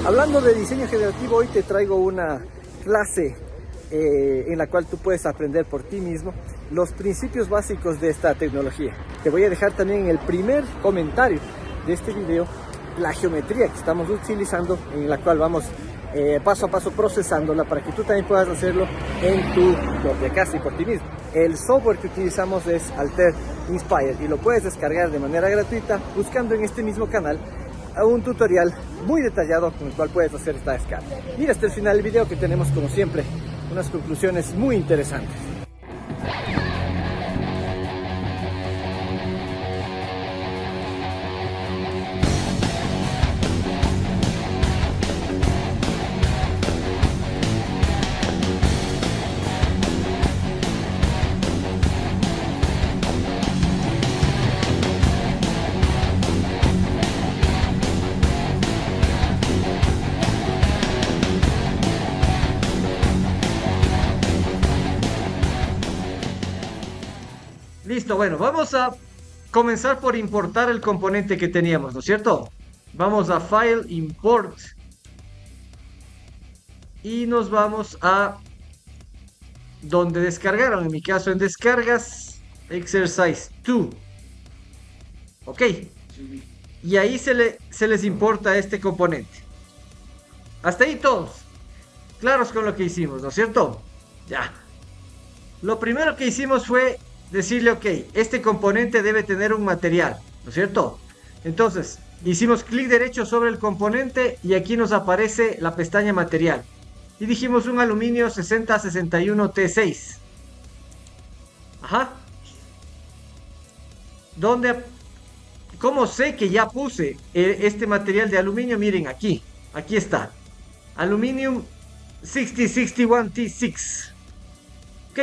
Hablando de diseño generativo, hoy te traigo una clase en la cual tú puedes aprender por ti mismo los principios básicos de esta tecnología. Te voy a dejar también en el primer comentario de este video la geometría que estamos utilizando, en la cual vamos paso a paso procesándola para que tú también puedas hacerlo en tu propia casa y por ti mismo. El software que utilizamos es Altair Inspire y lo puedes descargar de manera gratuita buscando en este mismo canal un tutorial muy detallado con el cual puedes hacer esta descarga. Mira hasta el final del video que tenemos, como siempre, unas conclusiones muy interesantes. Listo, bueno, vamos a comenzar por importar el componente que teníamos, ¿no es cierto? Vamos a File, Import. Y nos vamos a donde descargaron, en mi caso en descargas, Exercise 2. Ok. Y ahí se les importa este componente. Hasta ahí todos claros con lo que hicimos, ¿no es cierto? Ya. Lo primero que hicimos fue decirle, ok, este componente debe tener un material, ¿no es cierto? Entonces, hicimos clic derecho sobre el componente y aquí nos aparece la pestaña material. Y dijimos un aluminio 6061T6. Ajá. ¿Cómo sé que ya puse este material de aluminio? Miren, aquí está. Aluminium 6061T6. Ok.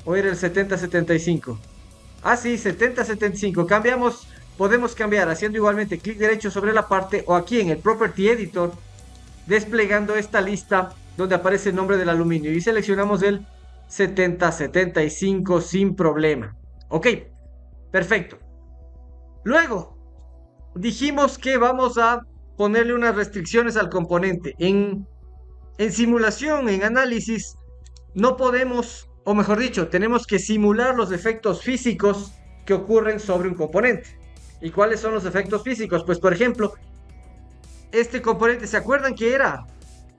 ¿O era el 7075? Ah, sí, 7075. Cambiamos, podemos cambiar haciendo igualmente clic derecho sobre la parte o aquí en el Property Editor, desplegando esta lista donde aparece el nombre del aluminio y seleccionamos el 7075 sin problema. Ok, perfecto. Luego, dijimos que vamos a ponerle unas restricciones al componente. En simulación, en análisis, no podemos, o mejor dicho, tenemos que simular los efectos físicos que ocurren sobre un componente. ¿Y cuáles son los efectos físicos? Pues por ejemplo, este componente, ¿se acuerdan que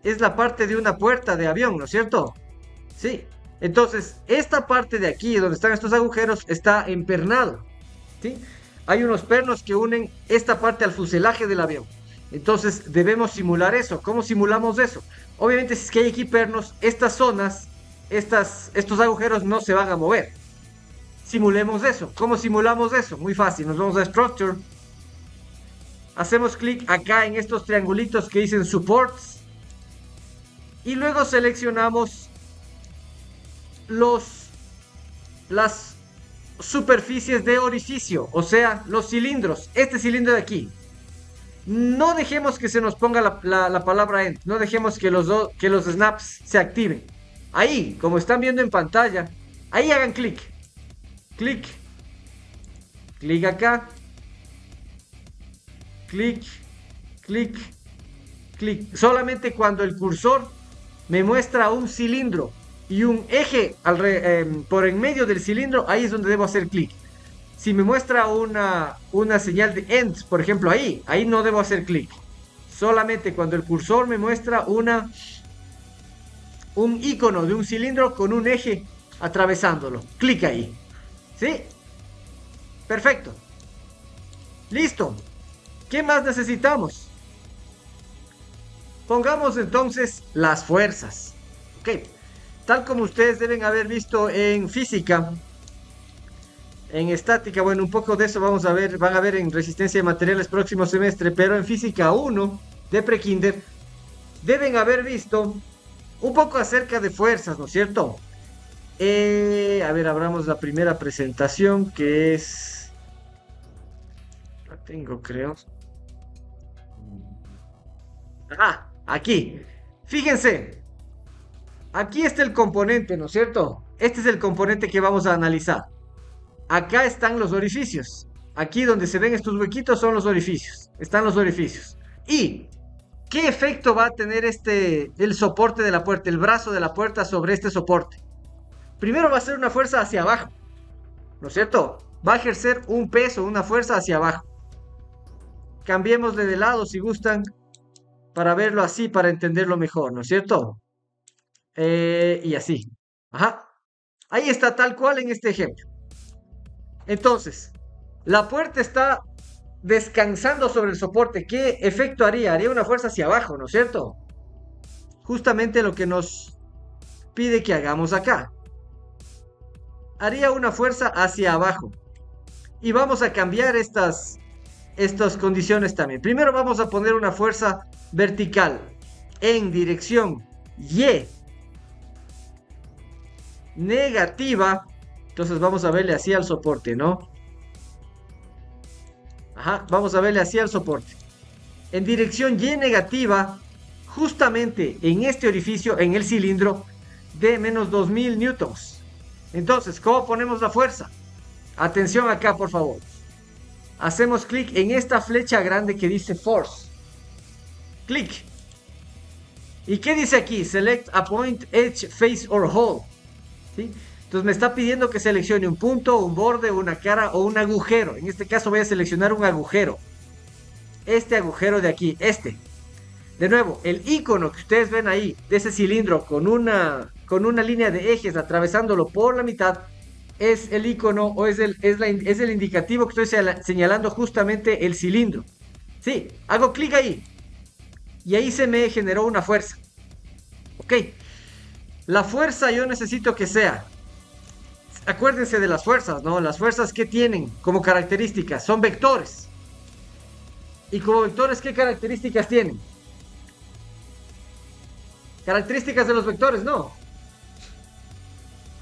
es la parte de una puerta de avión, ¿no es cierto? Sí. Entonces, esta parte de aquí, donde están estos agujeros, está empernado, ¿sí? Hay unos pernos que unen esta parte al fuselaje del avión. Entonces, debemos simular eso. ¿Cómo simulamos eso? Obviamente, si es que hay aquí pernos, estas zonas, estos agujeros no se van a mover. Simulemos eso. ¿Cómo simulamos eso? Muy fácil. Nos vamos a Structure. Hacemos clic acá en estos triangulitos que dicen Supports. Y luego seleccionamos las superficies de orificio, o sea, los cilindros. Este cilindro de aquí. No dejemos que se nos ponga la palabra End. No dejemos que los snaps se activen. Ahí, como están viendo en pantalla, ahí hagan clic. Clic. Clic acá. Clic. Clic. Clic. Solamente cuando el cursor me muestra un cilindro y un eje por en medio del cilindro, ahí es donde debo hacer clic. Si me muestra una señal de end, por ejemplo, ahí no debo hacer clic. Solamente cuando el cursor me muestra un icono de un cilindro con un eje atravesándolo. Clic ahí. ¿Sí? Perfecto. Listo. ¿Qué más necesitamos? Pongamos entonces las fuerzas. Ok. Tal como ustedes deben haber visto en física, en estática, bueno, un poco de eso van a ver en resistencia de materiales próximo semestre, pero en física 1 de prekinder deben haber visto un poco acerca de fuerzas, ¿no es cierto? A ver, abramos la primera presentación que es... La tengo, creo. Ah, aquí. Fíjense. Aquí está el componente, ¿no es cierto? Este es el componente que vamos a analizar. Acá están los orificios. Aquí donde se ven estos huequitos son los orificios. Están los orificios. ¿Y qué efecto va a tener el soporte de la puerta, el brazo de la puerta sobre este soporte? Primero va a ser una fuerza hacia abajo, ¿no es cierto? Va a ejercer un peso, una fuerza hacia abajo. Cambiémosle de lado si gustan para verlo así, para entenderlo mejor, ¿no es cierto? Y así. Ajá. Ahí está tal cual en este ejemplo. Entonces, la puerta está descansando sobre el soporte. ¿Qué efecto haría? Haría una fuerza hacia abajo, ¿no es cierto? Justamente lo que nos pide que hagamos acá. Haría una fuerza hacia abajo. Y vamos a cambiar estas condiciones también. Primero vamos a poner una fuerza vertical en dirección Y negativa. Entonces vamos a verle así al soporte, ¿no? Ajá, vamos a verle así al soporte. En dirección Y negativa, justamente en este orificio, en el cilindro, de menos 2000 newtons. Entonces, ¿cómo ponemos la fuerza? Atención acá, por favor. Hacemos clic en esta flecha grande que dice Force. Clic. ¿Y qué dice aquí? Select a point, edge, face or hole. ¿Sí? Entonces me está pidiendo que seleccione un punto, un borde, una cara o un agujero. En este caso voy a seleccionar un agujero. Este agujero de aquí, este. De nuevo, el icono que ustedes ven ahí, de ese cilindro con una línea de ejes atravesándolo por la mitad, es el icono o es el indicativo que estoy señalando justamente el cilindro. Sí, hago clic ahí. Y ahí se me generó una fuerza. Ok. La fuerza yo necesito que sea. Acuérdense de las fuerzas, ¿no? Las fuerzas que tienen como características son vectores. Y como vectores, ¿qué características tienen? Características de los vectores, no.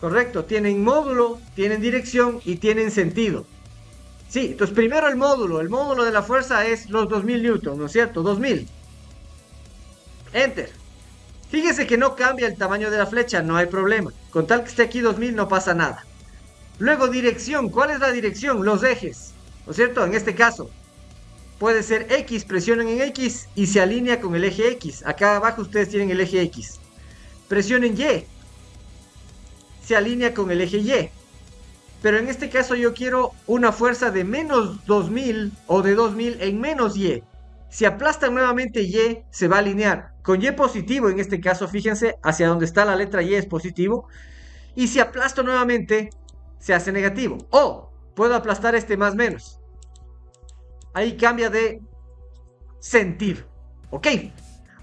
Correcto, tienen módulo, tienen dirección y tienen sentido. Sí, entonces primero el módulo de la fuerza es los 2000 newtons, ¿no es cierto? 2000. Enter. Fíjese que no cambia el tamaño de la flecha, no hay problema. Con tal que esté aquí 2000 no pasa nada. Luego dirección, ¿cuál es la dirección? Los ejes, ¿no es cierto? En este caso, puede ser X, presionen en X y se alinea con el eje X. Acá abajo ustedes tienen el eje X. Presionen Y, se alinea con el eje Y. Pero en este caso yo quiero una fuerza de menos 2000 o de 2000 en menos Y. Si aplastan nuevamente Y, se va a alinear con Y positivo, en este caso, fíjense, hacia donde está la letra Y es positivo. Y si aplasto nuevamente, se hace negativo. O puedo aplastar este más menos. Ahí cambia de sentido. ¿Ok?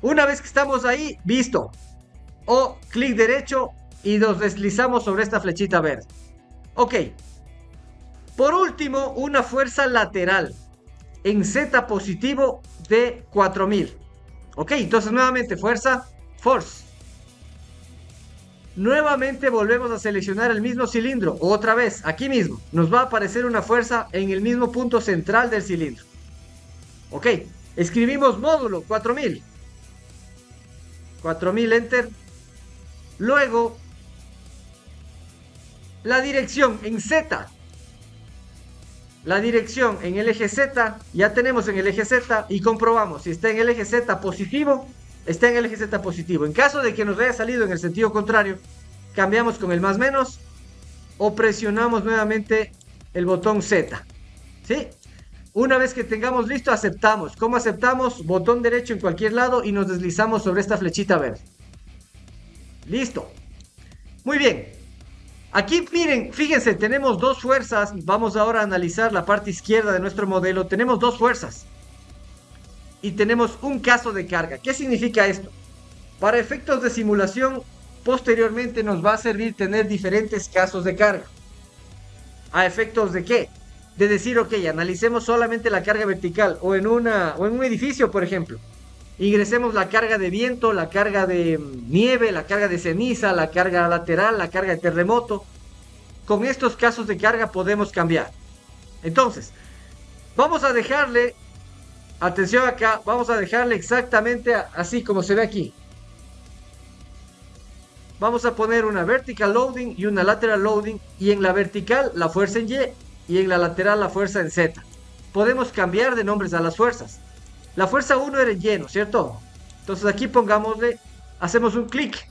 Una vez que estamos ahí, visto. O clic derecho y nos deslizamos sobre esta flechita verde. Ok. Por último, una fuerza lateral en Z positivo de 4000. Ok, entonces nuevamente fuerza, force. Nuevamente volvemos a seleccionar el mismo cilindro. Otra vez, aquí mismo. Nos va a aparecer una fuerza en el mismo punto central del cilindro. Ok, escribimos módulo 4000. 4000, enter. Luego, la dirección en Z. La dirección en el eje Z, ya tenemos en el eje Z y comprobamos si está en el eje Z positivo, está en el eje Z positivo. En caso de que nos haya salido en el sentido contrario, cambiamos con el más menos o presionamos nuevamente el botón Z. ¿Sí? Una vez que tengamos listo, aceptamos. ¿Cómo aceptamos? Botón derecho en cualquier lado y nos deslizamos sobre esta flechita verde. Listo. Muy bien. Aquí miren, fíjense, tenemos dos fuerzas. Vamos ahora a analizar la parte izquierda de nuestro modelo. Tenemos dos fuerzas. Y tenemos un caso de carga. ¿Qué significa esto? Para efectos de simulación, posteriormente nos va a servir tener diferentes casos de carga. ¿A efectos de qué? De decir, ok, analicemos solamente la carga vertical. O en un edificio, por ejemplo. Ingresemos la carga de viento, la carga de nieve, la carga de ceniza, la carga lateral, la carga de terremoto. Con estos casos de carga podemos cambiar. Entonces, vamos a dejarle, atención acá, vamos a dejarle exactamente así como se ve aquí. Vamos a poner una vertical loading y una lateral loading. Y en la vertical la fuerza en Y y en la lateral la fuerza en Z. Podemos cambiar de nombres a las fuerzas. La fuerza 1 era en lleno, ¿cierto? Entonces aquí pongámosle, hacemos un clic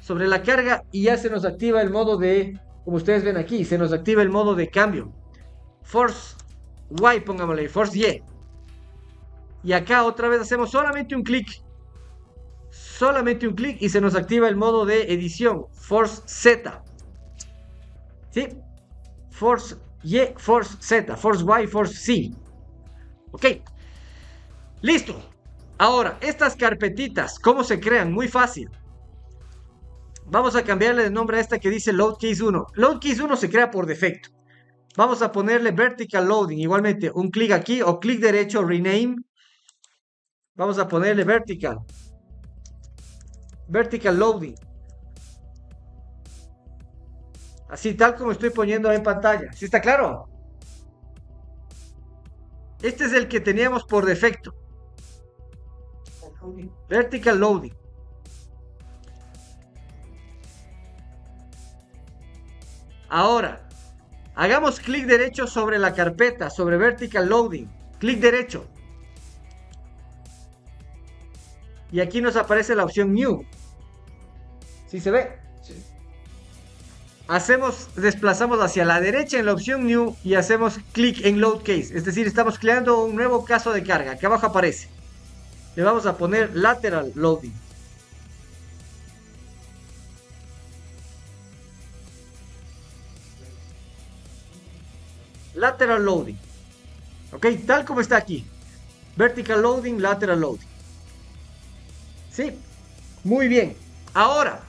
sobre la carga y ya se nos activa el modo de, como ustedes ven aquí, se nos activa el modo de cambio. Force Y, pongámosle, Force Y. Y acá otra vez hacemos solamente un clic y se nos activa el modo de edición, Force Z. ¿Sí? Force Y, Force Z, Force Y, Force C. Ok. Listo. Ahora, estas carpetitas, ¿cómo se crean? Muy fácil. Vamos a cambiarle de nombre a esta que dice Load Case 1. Load Case 1 se crea por defecto. Vamos a ponerle Vertical Loading. Igualmente, un clic aquí o clic derecho, Rename. Vamos a ponerle Vertical. Vertical Loading. Así tal como estoy poniendo en pantalla. ¿Sí está claro? Este es el que teníamos por defecto. Vertical Loading. Ahora, hagamos clic derecho sobre la carpeta, sobre Vertical Loading. Clic derecho. Y aquí nos aparece la opción New. ¿Sí se ve? Sí. Desplazamos hacia la derecha en la opción New y hacemos clic en Load Case. Es decir, estamos creando un nuevo caso de carga. Aquí abajo aparece. Le vamos a poner Lateral Loading. Lateral Loading. Ok, tal como está aquí. Vertical Loading, Lateral Loading. Sí, muy bien. Ahora,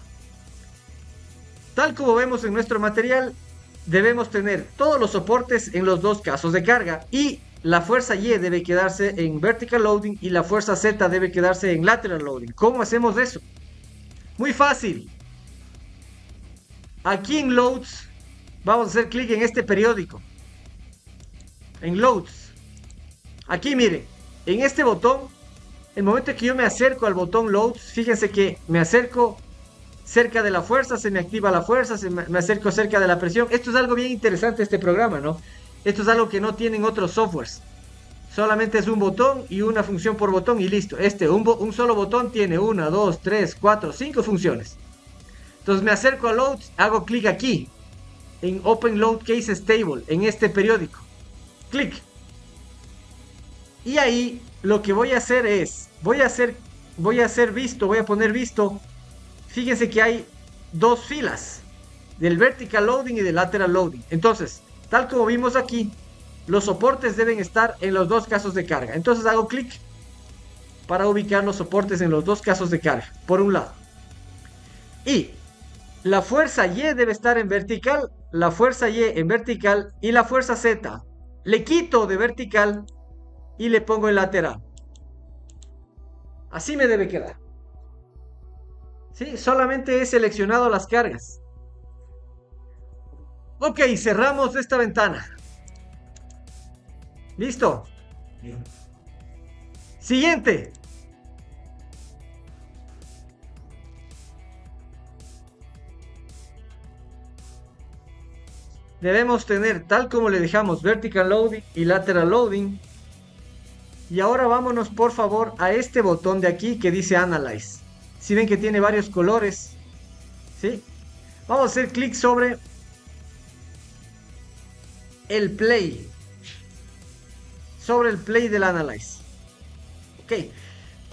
tal como vemos en nuestro material, debemos tener todos los soportes en los dos casos de carga y la fuerza Y debe quedarse en Vertical Loading y la fuerza Z debe quedarse en Lateral Loading. ¿Cómo hacemos eso? Muy fácil. Aquí en Loads vamos a hacer clic en este periódico. En Loads. Aquí miren, en este botón, el momento que yo me acerco al botón Loads, fíjense que me acerco cerca de la fuerza, se me activa la fuerza, me acerco cerca de la presión. Esto es algo bien interesante este programa, ¿no? Esto es algo que no tienen otros softwares. Solamente es un botón y una función por botón y listo. Un solo botón tiene 1, 2, 3, 4, 5 funciones. Entonces me acerco a Load, hago clic aquí, en Open Load Case Stable, en este periódico. Clic. Y ahí lo que voy a hacer es, voy a poner visto. Fíjense que hay dos filas, del Vertical Loading y del Lateral Loading. Entonces, tal como vimos aquí, los soportes deben estar en los dos casos de carga. Entonces hago clic para ubicar los soportes en los dos casos de carga, por un lado. Y la fuerza Y debe estar en vertical, la fuerza Y en vertical y la fuerza Z. Le quito de vertical y le pongo en lateral. Así me debe quedar. ¿Sí? Solamente he seleccionado las cargas. Ok, cerramos esta ventana. ¿Listo? Bien. Siguiente. Debemos tener, tal como le dejamos, Vertical Loading y Lateral Loading. Y ahora vámonos por favor a este botón de aquí que dice Analyze. Si ven que tiene varios colores, ¿sí? Vamos a hacer clic sobre el play. Sobre el play del Analyze. Ok.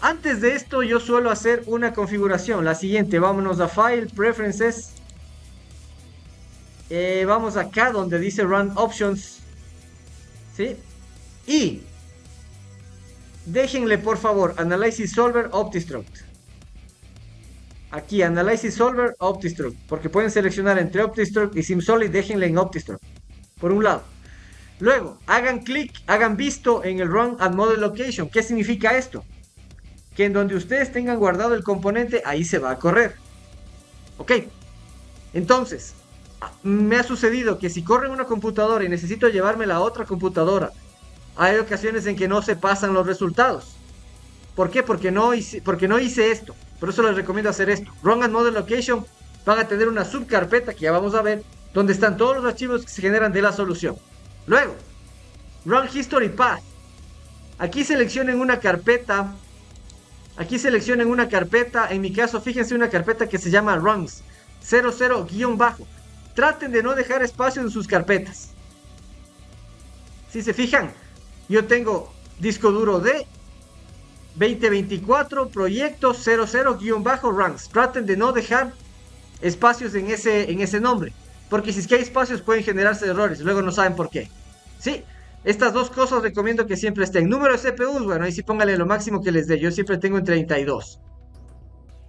Antes de esto yo suelo hacer una configuración. La siguiente, vámonos a File, Preferences. Vamos acá donde dice Run Options. ¿Sí? Y déjenle por favor Analysis Solver OptiStruct. Aquí Analysis Solver OptiStruct. Porque pueden seleccionar entre OptiStruct y SimSolid. Déjenle en OptiStruct. Por un lado. Luego, hagan clic, hagan visto en el Run at Model Location. ¿Qué significa esto? Que en donde ustedes tengan guardado el componente, ahí se va a correr. Ok. Entonces, me ha sucedido que si corre en una computadora y necesito llevármela a otra computadora, hay ocasiones en que no se pasan los resultados. ¿Por qué? Porque no hice esto. Por eso les recomiendo hacer esto. Run at Model Location, van a tener una subcarpeta que ya vamos a ver, donde están todos los archivos que se generan de la solución. Luego, Run History Path. Aquí seleccionen una carpeta. Aquí seleccionen una carpeta. En mi caso, fíjense una carpeta que se llama runs 00-bajo. Traten de no dejar espacio en sus carpetas. Si se fijan, yo tengo disco duro de 2024 proyecto 00-runs. Traten de no dejar espacios en ese nombre, porque si es que hay espacios pueden generarse errores, luego no saben por qué. Sí, estas dos cosas recomiendo que siempre estén. Número de CPUs, bueno, ahí sí póngale lo máximo que les dé. Yo siempre tengo en 32.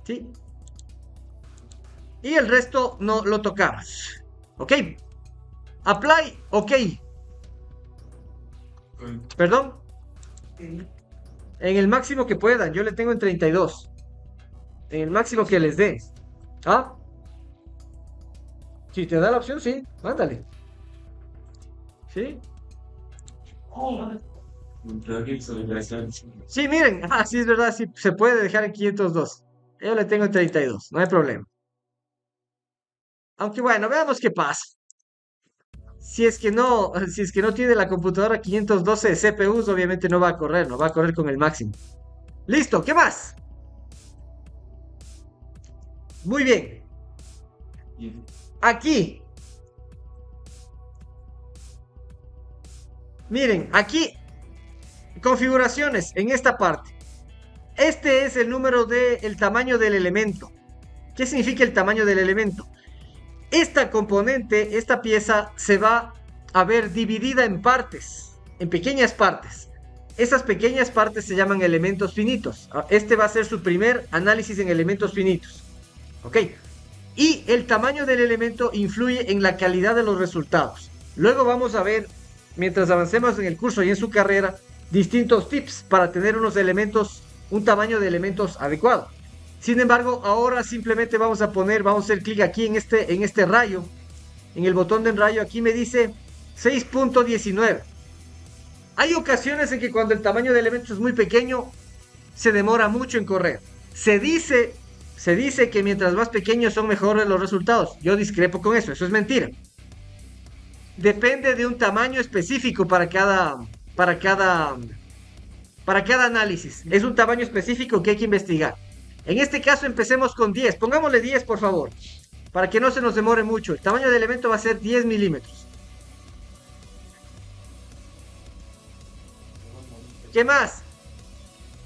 ¿Sí? Y el resto no lo tocamos. ¿Ok? Apply, ok. Perdón. En el máximo que puedan, yo le tengo en 32. En el máximo que les dé. ¿Ah? Si te da la opción, sí, mándale. ¿Sí? Sí, miren, sí es verdad, sí se puede dejar en 502. Yo le tengo en 32, no hay problema. Aunque bueno, veamos qué pasa. Si es que no tiene la computadora 512 de CPUs, obviamente no va a correr, no va a correr con el máximo. Listo, ¿qué más? Muy bien. Aquí. Miren, aquí configuraciones en esta parte. Este es el número del tamaño del elemento. ¿Qué significa el tamaño del elemento? Esta componente, esta pieza, se va a ver dividida en partes, en pequeñas partes. Esas pequeñas partes se llaman elementos finitos. Este va a ser su primer análisis en elementos finitos. ¿Ok? Y el tamaño del elemento influye en la calidad de los resultados. Luego vamos a ver, mientras avancemos en el curso y en su carrera, distintos tips para tener unos elementos, un tamaño de elementos adecuado. Sin embargo, ahora simplemente vamos a hacer clic aquí en este rayo, en el botón de rayo. Aquí me dice 6.19. Hay ocasiones en que cuando el tamaño de elementos es muy pequeño, se demora mucho en correr. Se dice que mientras más pequeños son mejores los resultados. Yo discrepo con eso es mentira. Depende de un tamaño específico para cada análisis. Es un tamaño específico que hay que investigar. En este caso empecemos con 10. Pongámosle 10, por favor, para que no se nos demore mucho. El tamaño del elemento va a ser 10 milímetros. ¿Qué más?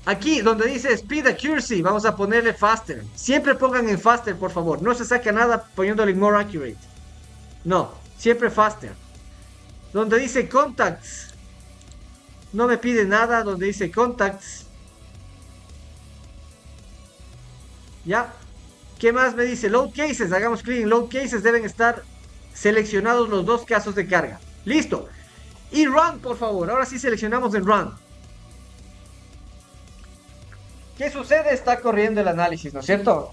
Aquí donde dice Speed Accuracy, vamos a ponerle Faster. Siempre pongan en Faster, por favor. No se saca nada poniéndole More Accurate. No, siempre Faster. Donde dice Contacts, no me pide nada. Donde dice Contacts, ¿ya? ¿Qué más me dice? Load Cases, hagamos clic en Load Cases. Deben estar seleccionados los dos casos de carga. Listo. Y Run, por favor. Ahora sí seleccionamos en Run. ¿Qué sucede? Está corriendo el análisis, ¿no es cierto?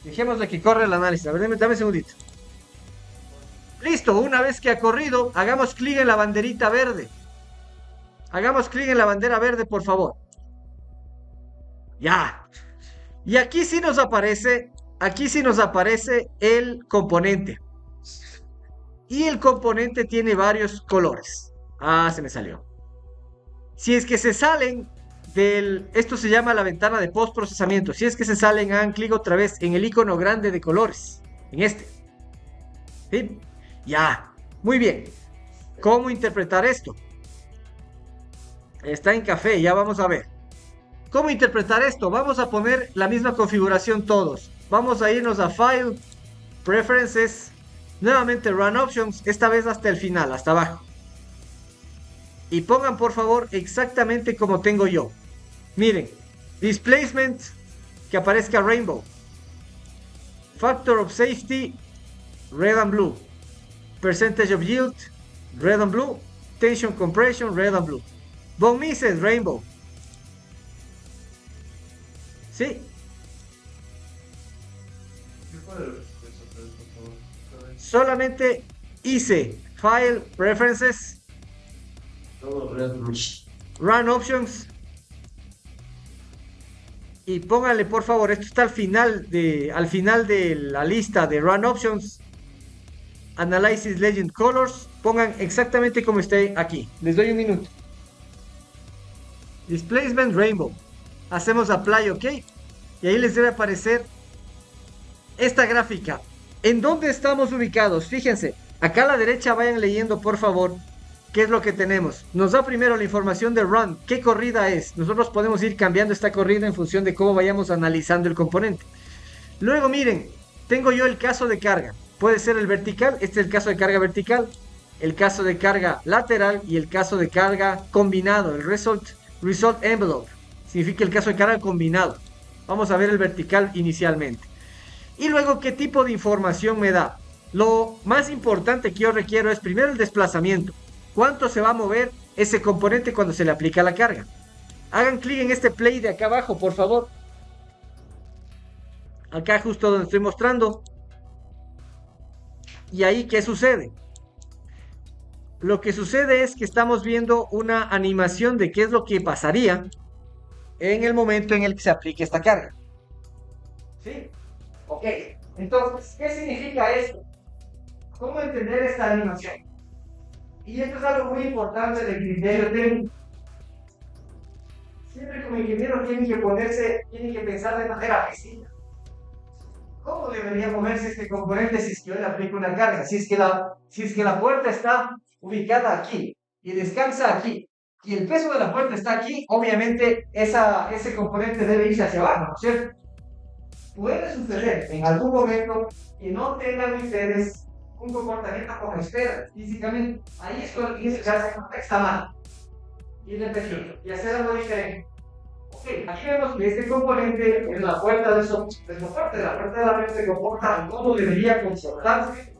Dejémosle que corre el análisis. A ver, dame un segundito. Listo, una vez que ha corrido, hagamos clic en la banderita verde. Hagamos clic en la bandera verde, por favor. Ya. Y aquí sí nos aparece el componente. Y el componente tiene varios colores. Se me salió. Si es que se salen esto se llama la ventana de postprocesamiento. Si es que se salen, hagan clic otra vez en el icono grande de colores. En este. ¿Sí? Ya. Muy bien. ¿Cómo interpretar esto? Está en café, ya vamos a ver. ¿Cómo interpretar esto? Vamos a poner la misma configuración todos. Vamos a irnos a File, Preferences, nuevamente Run Options, esta vez hasta el final, hasta abajo. Y pongan por favor exactamente como tengo yo. Miren, Displacement, que aparezca Rainbow. Factor of Safety, Red and Blue. Percentage of Yield, Red and Blue. Tension Compression, Red and Blue. Von Mises, Rainbow. ¿Sí? Solamente hice File, Preferences, Run Options. Y pónganle por favor, esto está al final de la lista de Run Options. Analysis Legend Colors. pongan exactamente como esté aquí. Les doy un minuto. Displacement Rainbow. Hacemos Apply, ¿ok? Y ahí les debe aparecer esta gráfica. ¿En dónde estamos ubicados? Fíjense, acá a la derecha vayan leyendo, por favor, qué es lo que tenemos. Nos da primero la información de Run, qué corrida es. Nosotros podemos ir cambiando esta corrida en función de cómo vayamos analizando el componente. Luego, miren, tengo yo el caso de carga. Puede ser el vertical, este es el caso de carga vertical, el caso de carga lateral y el caso de carga combinado, el result envelope. Significa el caso de carga combinado. Vamos a ver el vertical inicialmente. Y luego, ¿qué tipo de información me da? Lo más importante que yo requiero es primero el desplazamiento. ¿Cuánto se va a mover ese componente cuando se le aplica la carga? Hagan clic en este play de acá abajo, por favor. Acá justo donde estoy mostrando. Y ahí, ¿qué sucede? Lo que sucede es que estamos viendo una animación de qué es lo que pasaría en el momento en el que se aplique esta carga. ¿Sí? Ok. Entonces, ¿qué significa esto? ¿Cómo entender esta animación? Y esto es algo muy importante del criterio técnico. Siempre como ingeniero tienen que pensar de manera precisa. ¿Cómo debería moverse este componente si es que yo le aplico una carga? Si es que la puerta está ubicada aquí y descansa aquí y el peso de la puerta está aquí, obviamente ese componente debe irse hacia abajo, ¿no es cierto? Puede suceder en algún momento que no tengan ustedes un comportamiento como esperan físicamente. Ahí es cuando tienes que darse cuenta que está mal y repetirlo y hacer algo diferente. Ok, aquí vemos que este componente en la puerta de soporte, la puerta de la red se comporta como debería comportarse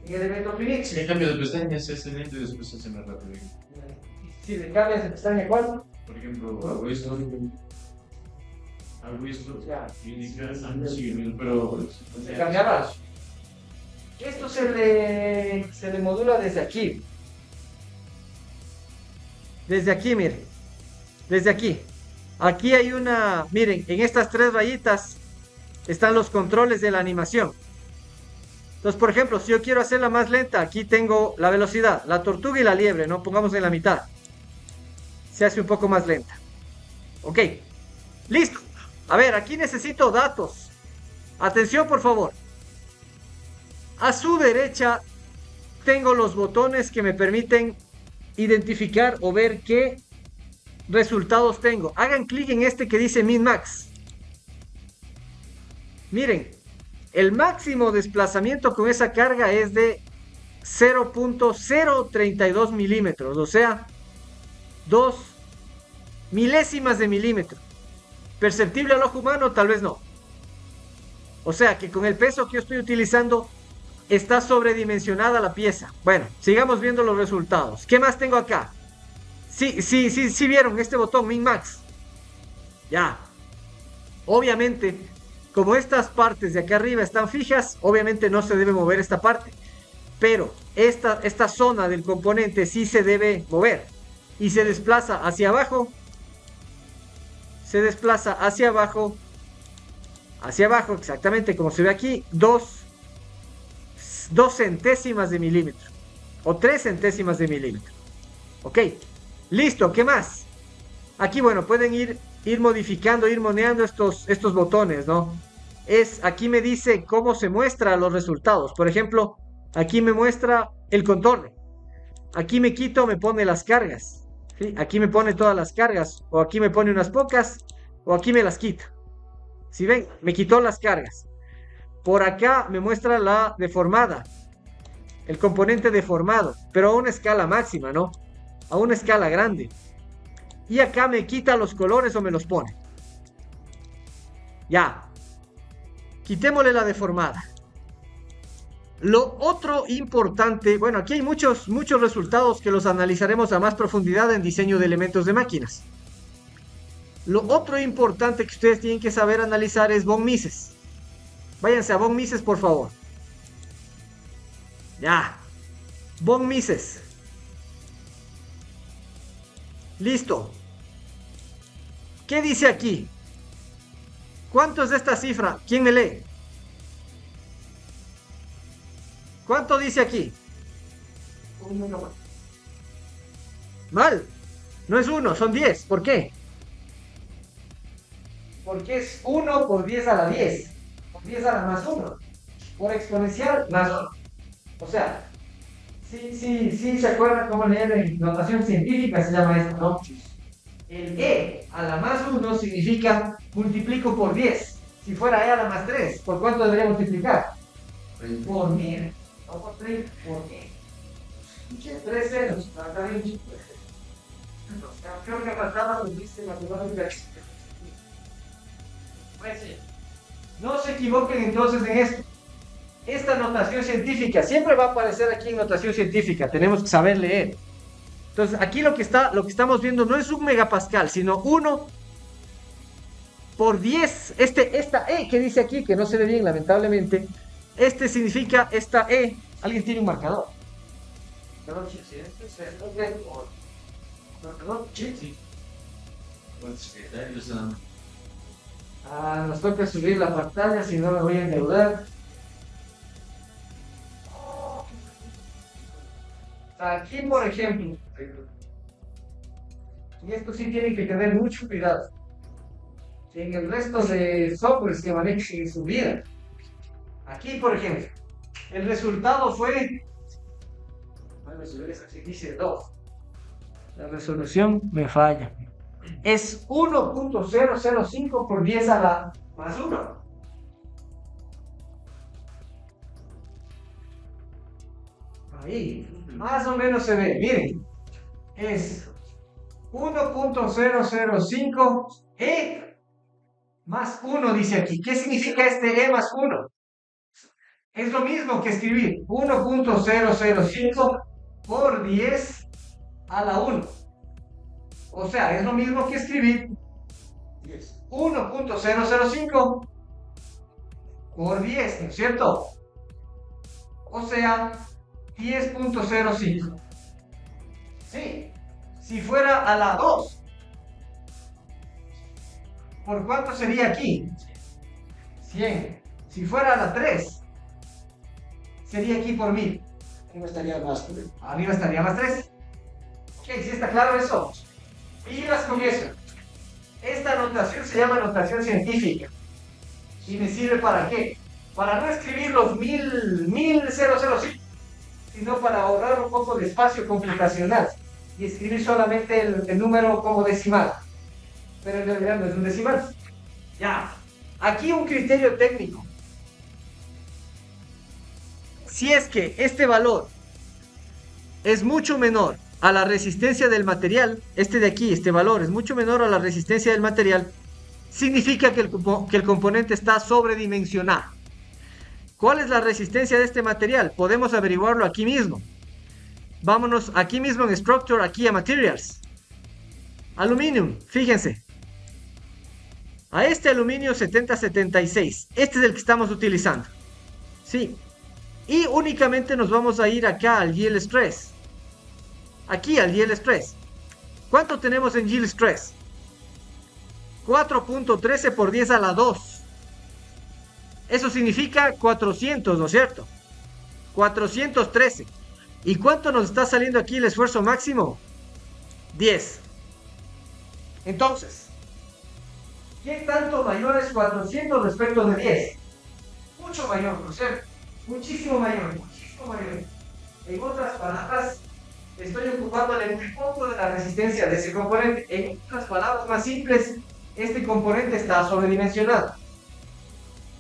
en el evento finito. Si le cambio de pestañas es excelente y después se me rápido. Si le cambias de pestaña, ¿cuál? Por ejemplo, hago esto y indicar sí, pero Se cambiará. Esto se le modula desde aquí. Desde aquí, miren. Desde aquí. Aquí hay una, miren, en estas tres rayitas están los controles de la animación. Entonces, por ejemplo, si yo quiero hacerla más lenta, aquí tengo la velocidad, la tortuga y la liebre, ¿no? Pongamos en la mitad. Se hace un poco más lenta. Ok, listo. A ver, aquí necesito datos. Atención, por favor. A su derecha tengo los botones que me permiten identificar o ver qué resultados tengo. Hagan clic en este que dice min max. Miren, el máximo desplazamiento con esa carga es de 0.032 milímetros, o sea, 2 milésimas de milímetro. ¿Perceptible al ojo humano? Tal vez no. O sea que con el peso que yo estoy utilizando está sobredimensionada la pieza. Bueno, sigamos viendo los resultados. ¿Qué más tengo acá? Sí vieron este botón min max. Ya. Obviamente, como estas partes de acá arriba están fijas, obviamente no se debe mover esta parte. Pero esta zona del componente sí se debe mover. Y se desplaza hacia abajo. Se desplaza hacia abajo. Hacia abajo, exactamente como se ve aquí. 2 centésimas de milímetro. O 3 centésimas de milímetro. Ok. Listo, ¿qué más? Aquí, bueno, pueden ir modificando, ir moneando estos botones, ¿no? Aquí me dice cómo se muestran los resultados. Por ejemplo, aquí me muestra el contorno. Aquí me quito, me pone las cargas. ¿Sí? Aquí me pone todas las cargas. O aquí me pone unas pocas. O aquí me las quita. Si ven, me quitó las cargas. Por acá me muestra la deformada. El componente deformado. Pero a una escala máxima, ¿no? A una escala grande. Y acá me quita los colores o me los pone. Ya. Quitémosle la deformada. Lo otro importante, bueno, aquí hay muchos resultados que los analizaremos a más profundidad en diseño de elementos de máquinas. Lo otro importante que ustedes tienen que saber analizar es von Mises. Váyanse a von Mises, por favor. Ya. Von Mises. Listo. ¿Qué dice aquí? ¿Cuánto es de esta cifra? ¿Quién me lee? ¿Cuánto dice aquí? Mal. No es 1, son 10. ¿Por qué? Porque es 1 por 10 a la 10. Por 10 a la más 1. Por exponencial más 1. O sea, sí, se acuerdan cómo leer en notación científica, se llama esto, ¿no? El e a la más 1 significa multiplico por 10. Si fuera e a la más 3, ¿por cuánto debería multiplicar? Por 1000. No por 3, por 1000. 3 ceros. Está bien. Creo que faltaba lo viste matemática. Pues sí. No se equivoquen entonces en esto. Esta notación científica siempre va a aparecer aquí en notación científica. Tenemos que saber leer. Entonces, aquí lo que estamos viendo no es un megapascal, sino 1 por 10. Esta E que dice aquí, que no se ve bien, lamentablemente, significa esta E. ¿Alguien tiene un marcador? Perdón, Sí. Buen secretario, nos toca subir la pantalla, si no me voy a endeudar. Aquí, por ejemplo, y esto sí tienen que tener mucho cuidado. En el resto de softwares que manejen en su vida. Aquí, por ejemplo, el resultado fue. Dice 2. La resolución me falla. Es 1.005 por 10 a la más 1. Ahí, más o menos se ve. Miren, es 1.005 E más 1, dice aquí. ¿Qué significa este E más 1? Es lo mismo que escribir 1.005 por 10 a la 1. O sea, es lo mismo que escribir 1.005 por 10, ¿no es cierto? O sea, 10.05. Sí, si fuera a la 2, ¿por cuánto sería aquí? 100. Si fuera a la 3, sería aquí por 1000. Arriba estaría más 3. Arriba estaría más 3. Ok, ¿sí está claro eso? Y las con eso. Esta notación se llama notación científica. ¿Y me sirve para qué? Para no escribir los 1000, sino para ahorrar un poco de espacio computacional y escribir solamente el número como decimal. Pero en realidad no es un decimal. Ya. Aquí un criterio técnico. Si es que este valor es mucho menor a la resistencia del material, este valor es mucho menor a la resistencia del material, significa que el componente está sobredimensionado. ¿Cuál es la resistencia de este material? Podemos averiguarlo aquí mismo. Vámonos aquí mismo en Structure, aquí a Materials. Aluminum, fíjense. A este aluminio 7076, este es el que estamos utilizando. Sí. Y únicamente nos vamos a ir acá al yield stress. Aquí al yield stress. ¿Cuánto tenemos en yield stress? 4.13 por 10 a la 2. Eso significa 400, ¿no es cierto? 413. ¿Y cuánto nos está saliendo aquí el esfuerzo máximo? 10. Entonces, ¿qué tanto mayor es 400 respecto de 10? Mucho mayor, ¿no es cierto? Muchísimo mayor, muchísimo mayor. En otras palabras, estoy ocupándole un poco de la resistencia de ese componente. En otras palabras más simples, este componente está sobredimensionado.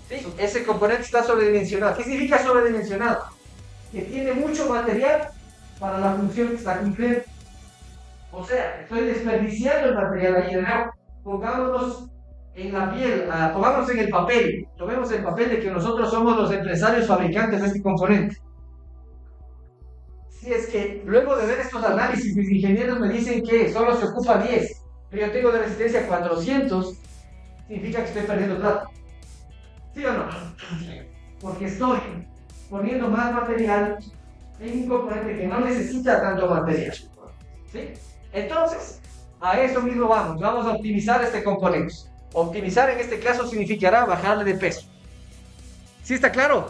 ¿Sí? Ese componente está sobredimensionado. ¿Qué significa sobredimensionado? Que tiene mucho material para la función que está cumpliendo. O sea, estoy desperdiciando el material ahí de nuevo. Pongámonos en la piel, pongámonos en el papel. Tomemos el papel de que nosotros somos los empresarios fabricantes de este componente. Si es que luego de ver estos análisis, mis ingenieros me dicen que solo se ocupa 10, pero yo tengo de resistencia 400, significa que estoy perdiendo plata. ¿Sí o no? Porque estoy poniendo más material en un componente que no necesita tanto material. ¿Sí? Entonces, a eso mismo vamos a optimizar este componente. Optimizar en este caso significará bajarle de peso. ¿Sí está claro?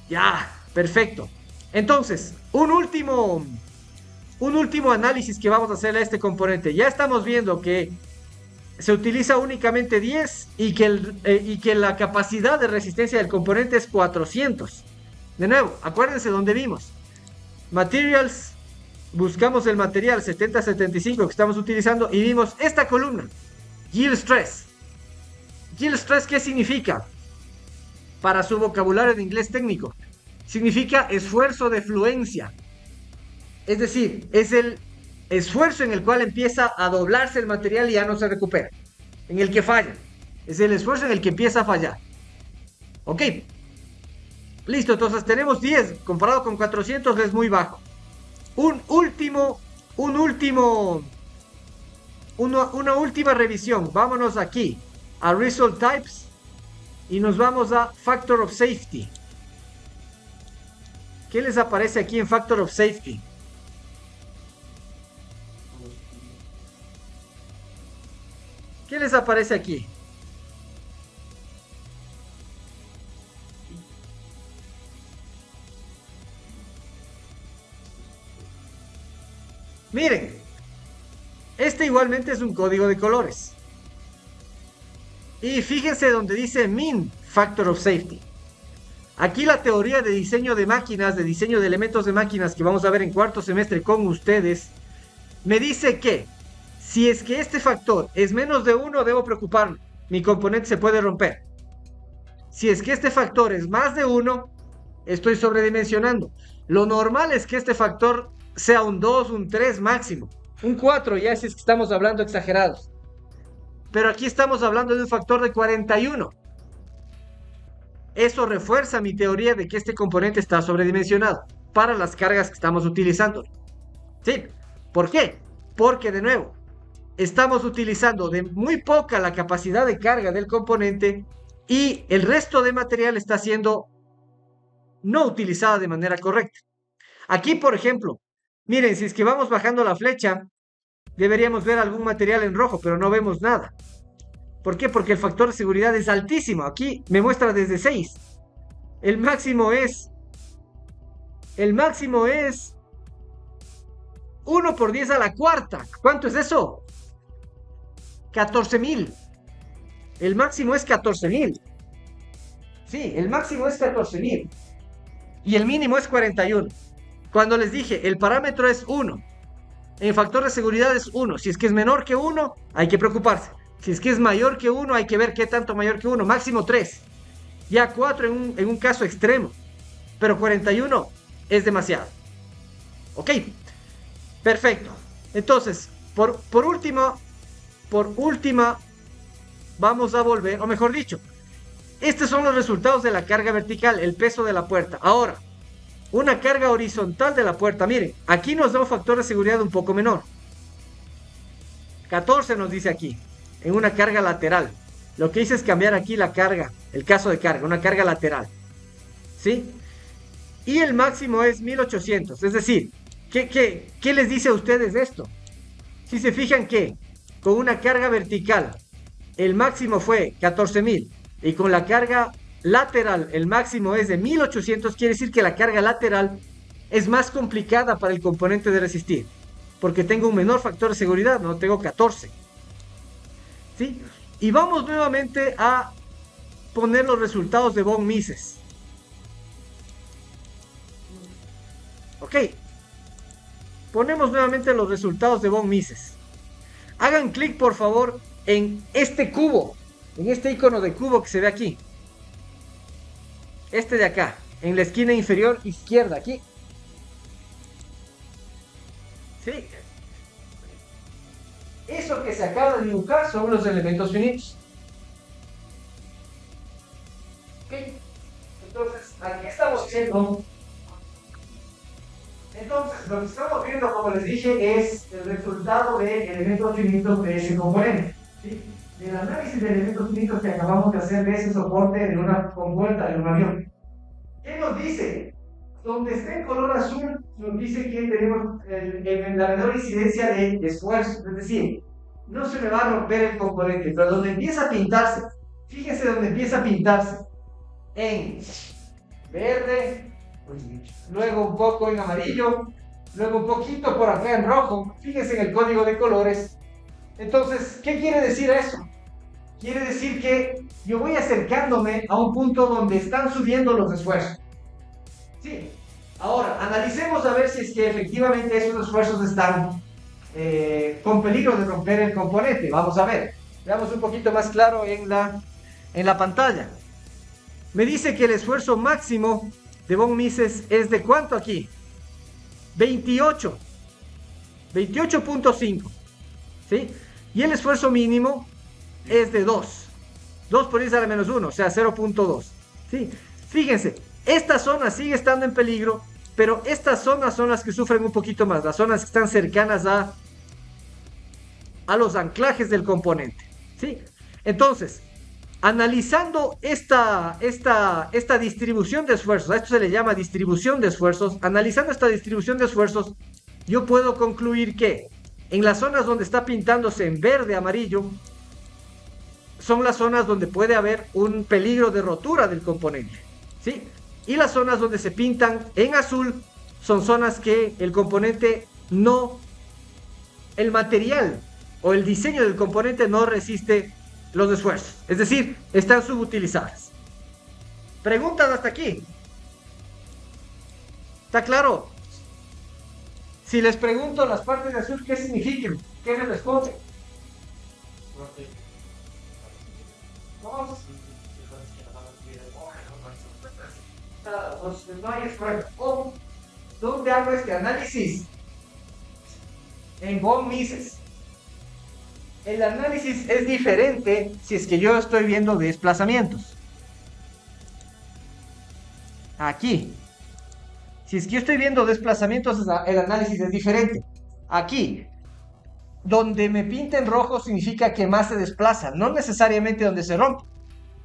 Ya, perfecto. Entonces, un último análisis que vamos a hacer a este componente. Ya estamos viendo que se utiliza únicamente 10 y que la capacidad de resistencia del componente es 400. De nuevo, acuérdense donde vimos. Materials, buscamos el material 7075 que estamos utilizando y vimos esta columna. Yield Stress. Yield Stress, ¿qué significa? Para su vocabulario de inglés técnico, significa esfuerzo de fluencia. Es decir, es el esfuerzo en el cual empieza a doblarse el material y ya no se recupera. En el que falla. Es el esfuerzo en el que empieza a fallar. Ok. Listo, entonces tenemos 10. Comparado con 400 es muy bajo. Una última revisión. Vámonos aquí a Result Types y nos vamos a Factor of Safety. ¿Qué les aparece aquí en Factor of Safety? ¿Qué les aparece aquí? Miren, este igualmente es un código de colores. Y fíjense donde dice Min Factor of Safety. Aquí la teoría de diseño de máquinas, de diseño de elementos de máquinas que vamos a ver en cuarto semestre con ustedes, me dice que si es que este factor es menos de 1, debo preocuparme. Mi componente se puede romper. Si es que este factor es más de 1, estoy sobredimensionando. Lo normal es que este factor sea un 2, un 3 máximo. Un 4 ya si es que estamos hablando exagerados. Pero aquí estamos hablando de un factor de 41. Eso refuerza mi teoría de que este componente está sobredimensionado para las cargas que estamos utilizando. ¿Sí? ¿Por qué? Porque de nuevo, estamos utilizando de muy poca la capacidad de carga del componente y el resto de material está siendo no utilizada de manera correcta. Aquí, por ejemplo, miren, si es que vamos bajando la flecha, deberíamos ver algún material en rojo, pero no vemos nada. ¿Por qué? Porque el factor de seguridad es altísimo. Aquí me muestra desde 6. El máximo es 1 por 10 a la cuarta. ¿Cuánto es eso? 14.000. El máximo es 14.000. Sí, el máximo es 14.000. Y el mínimo es 41. Cuando les dije, el parámetro es 1. El factor de seguridad es 1. Si es que es menor que 1, hay que preocuparse. Si es que es mayor que 1, hay que ver qué tanto mayor que 1. Máximo 3. Ya 4 en un caso extremo. Pero 41 es demasiado. Ok. Perfecto. Entonces, por última, vamos a volver, o mejor dicho, estos son los resultados de la carga vertical, el peso de la puerta. Ahora, una carga horizontal de la puerta. Miren, aquí nos da un factor de seguridad un poco menor. 14 nos dice aquí, en una carga lateral. Lo que hice es cambiar aquí la carga, el caso de carga, una carga lateral. ¿Sí? Y el máximo es 1800. Es decir, ¿qué les dice a ustedes esto? Si se fijan que con una carga vertical el máximo fue 14.000 y con la carga lateral el máximo es de 1800, quiere decir que la carga lateral es más complicada para el componente de resistir, porque tengo un menor factor de seguridad, no tengo 14. ¿Sí? Y vamos nuevamente a poner los resultados de von Mises. Ok. Ponemos nuevamente los resultados de von Mises. Hagan clic por favor en este cubo, en este icono de cubo que se ve aquí. Este de acá, en la esquina inferior izquierda, aquí. ¿Sí? Eso que se acaba de dibujar son los elementos finitos. ¿Ok? Entonces, aquí estamos viendo. Entonces, lo que estamos viendo, como les dije, es el resultado de elementos finitos de ese componente. ¿Sí? Del análisis de elementos finitos que acabamos de hacer de ese soporte de una compuerta de un avión. ¿Qué nos dice? Donde está en color azul, nos dice que tenemos la menor incidencia de esfuerzo. Es decir, no se me va a romper el componente, pero donde empieza a pintarse, fíjense donde empieza a pintarse. En verde, luego un poco en amarillo, luego un poquito por acá en rojo. Fíjense en el código de colores. Entonces, ¿qué quiere decir eso? Quiere decir que yo voy acercándome a un punto donde están subiendo los esfuerzos. Sí. Ahora, analicemos a ver si es que efectivamente esos esfuerzos están con peligro de romper el componente. Vamos a ver. Veamos un poquito más claro en la pantalla. Me dice que el esfuerzo máximo de von Mises es de ¿cuánto aquí? 28. 28.5. ¿Sí? Y el esfuerzo mínimo es de 2. 2 por 10 a la menos 1, o sea, 0.2. ¿Sí? Fíjense, esta zona sigue estando en peligro, pero estas zonas son las que sufren un poquito más, las zonas que están cercanas a los anclajes del componente. ¿Sí? Entonces, analizando esta distribución de esfuerzos, a esto se le llama distribución de esfuerzos, analizando esta distribución de esfuerzos, yo puedo concluir que en las zonas donde está pintándose en verde, amarillo, son las zonas donde puede haber un peligro de rotura del componente, ¿sí? Y las zonas donde se pintan en azul son zonas que el componente no, el material o el diseño del componente no resiste los esfuerzos, es decir, están subutilizadas. ¿Preguntas hasta aquí? ¿Está claro? Si les pregunto las partes de azul, ¿qué significan? ¿Qué me responden? No hay esfuerzo. ¿Dónde hago este análisis? En von Mises. El análisis es diferente si es que yo estoy viendo desplazamientos. Aquí. Si es que yo estoy viendo desplazamientos, el análisis es diferente. Aquí. Donde me pinta en rojo significa que más se desplaza, no necesariamente donde se rompe.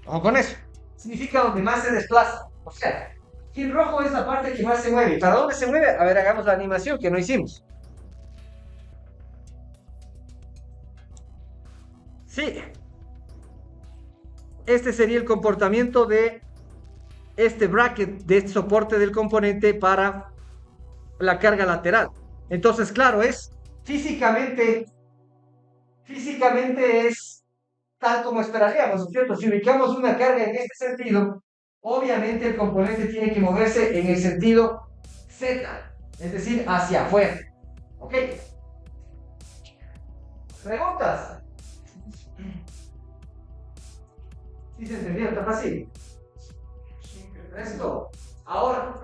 Ojo con eso. Significa donde más se desplaza. O sea, aquí en rojo es la parte que más se mueve. ¿Para dónde se mueve? A ver, hagamos la animación que no hicimos. Sí. Este sería el comportamiento de este bracket, de este soporte del componente para la carga lateral. Entonces, claro, es físicamente es tal como esperaríamos, ¿no es cierto? Si ubicamos una carga en este sentido, obviamente el componente tiene que moverse en el sentido Z, es decir, hacia afuera. ¿Ok? ¿Preguntas? ¿Sí se entendió? ¿Está fácil? Esto. Ahora,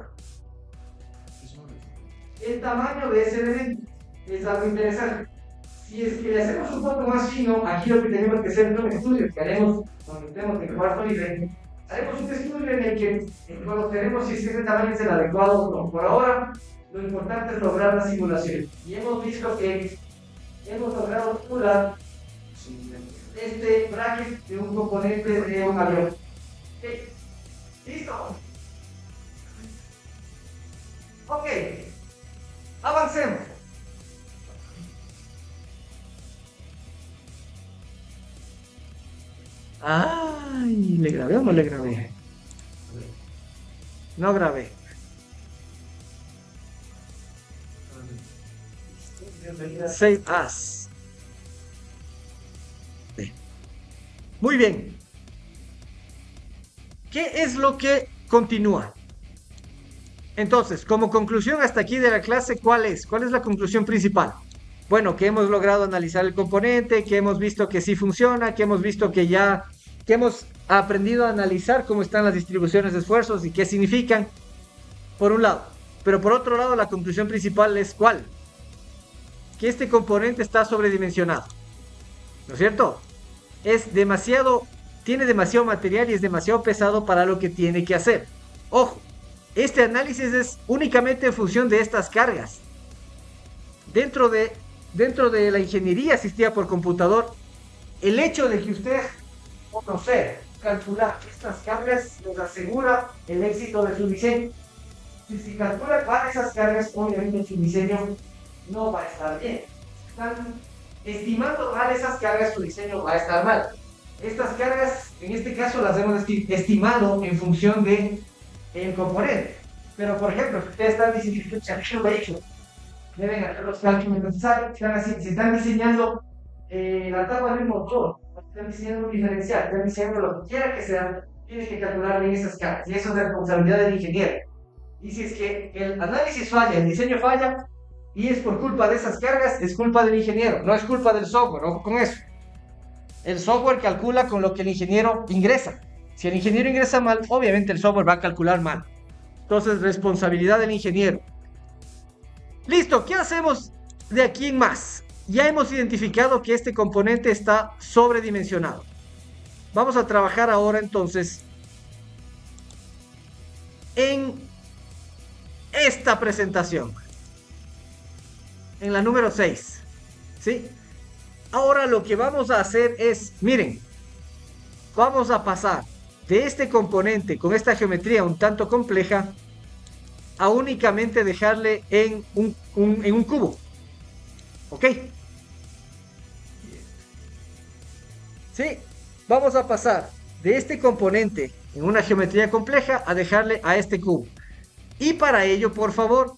el tamaño de ese elemento es algo interesante. Si es que le hacemos un poco más fino, aquí lo que tenemos que hacer es un estudio que haremos cuando estemos en cuarto nivel. Haremos un estudio en el que conoceremos si ese tamaño es el adecuado o no. Por ahora, lo importante es lograr la simulación. Y hemos visto que hemos logrado simular este bracket de un componente de un avión. ¿Okay? ¿Listo? Ok. Avancemos. Ay, ¿le grabé o no le grabé? No grabé. Save as. Muy bien. ¿Qué es lo que continúa? Entonces, como conclusión hasta aquí de la clase, ¿cuál es? ¿Cuál es la conclusión principal? Bueno, que hemos logrado analizar el componente, que hemos visto que sí funciona, que hemos visto que hemos aprendido a analizar cómo están las distribuciones de esfuerzos y qué significan, por un lado. Pero por otro lado, la conclusión principal es ¿cuál? Que este componente está sobredimensionado, ¿no es cierto? Tiene demasiado material y es demasiado pesado para lo que tiene que hacer. Ojo, este análisis es únicamente en función de estas cargas. Dentro de la ingeniería asistida por computador, el hecho de que usted conocer, calcular estas cargas les asegura el éxito de su diseño. Si se calcula para esas cargas, obviamente su diseño no va a estar bien. Están estimando mal esas cargas, su diseño va a estar mal. Estas cargas, en este caso, las hemos estimado en función de el componente. Pero, por ejemplo, si ustedes están diseñando un vehículo, deben hacer los cálculos necesarios. Si están diseñando la tapa del motor, están diseñando un diferencial, están diseñando lo que quiera que sea, tienen que calcular bien esas cargas. Y eso es responsabilidad del ingeniero. Y si es que el análisis falla, el diseño falla, y es por culpa de esas cargas, es culpa del ingeniero, no es culpa del software. Ojo con eso. El software calcula con lo que el ingeniero ingresa. Si el ingeniero ingresa mal, obviamente el software va a calcular mal. Entonces, responsabilidad del ingeniero. Listo, ¿qué hacemos de aquí en más? Ya hemos identificado que este componente está sobredimensionado. Vamos a trabajar ahora entonces en esta presentación. En la número 6. ¿Sí? Ahora lo que vamos a hacer es, miren, vamos a pasar de este componente con esta geometría un tanto compleja a únicamente dejarle en un cubo. ¿Ok? Sí, vamos a pasar de este componente en una geometría compleja a dejarle a este cubo. Y para ello, por favor,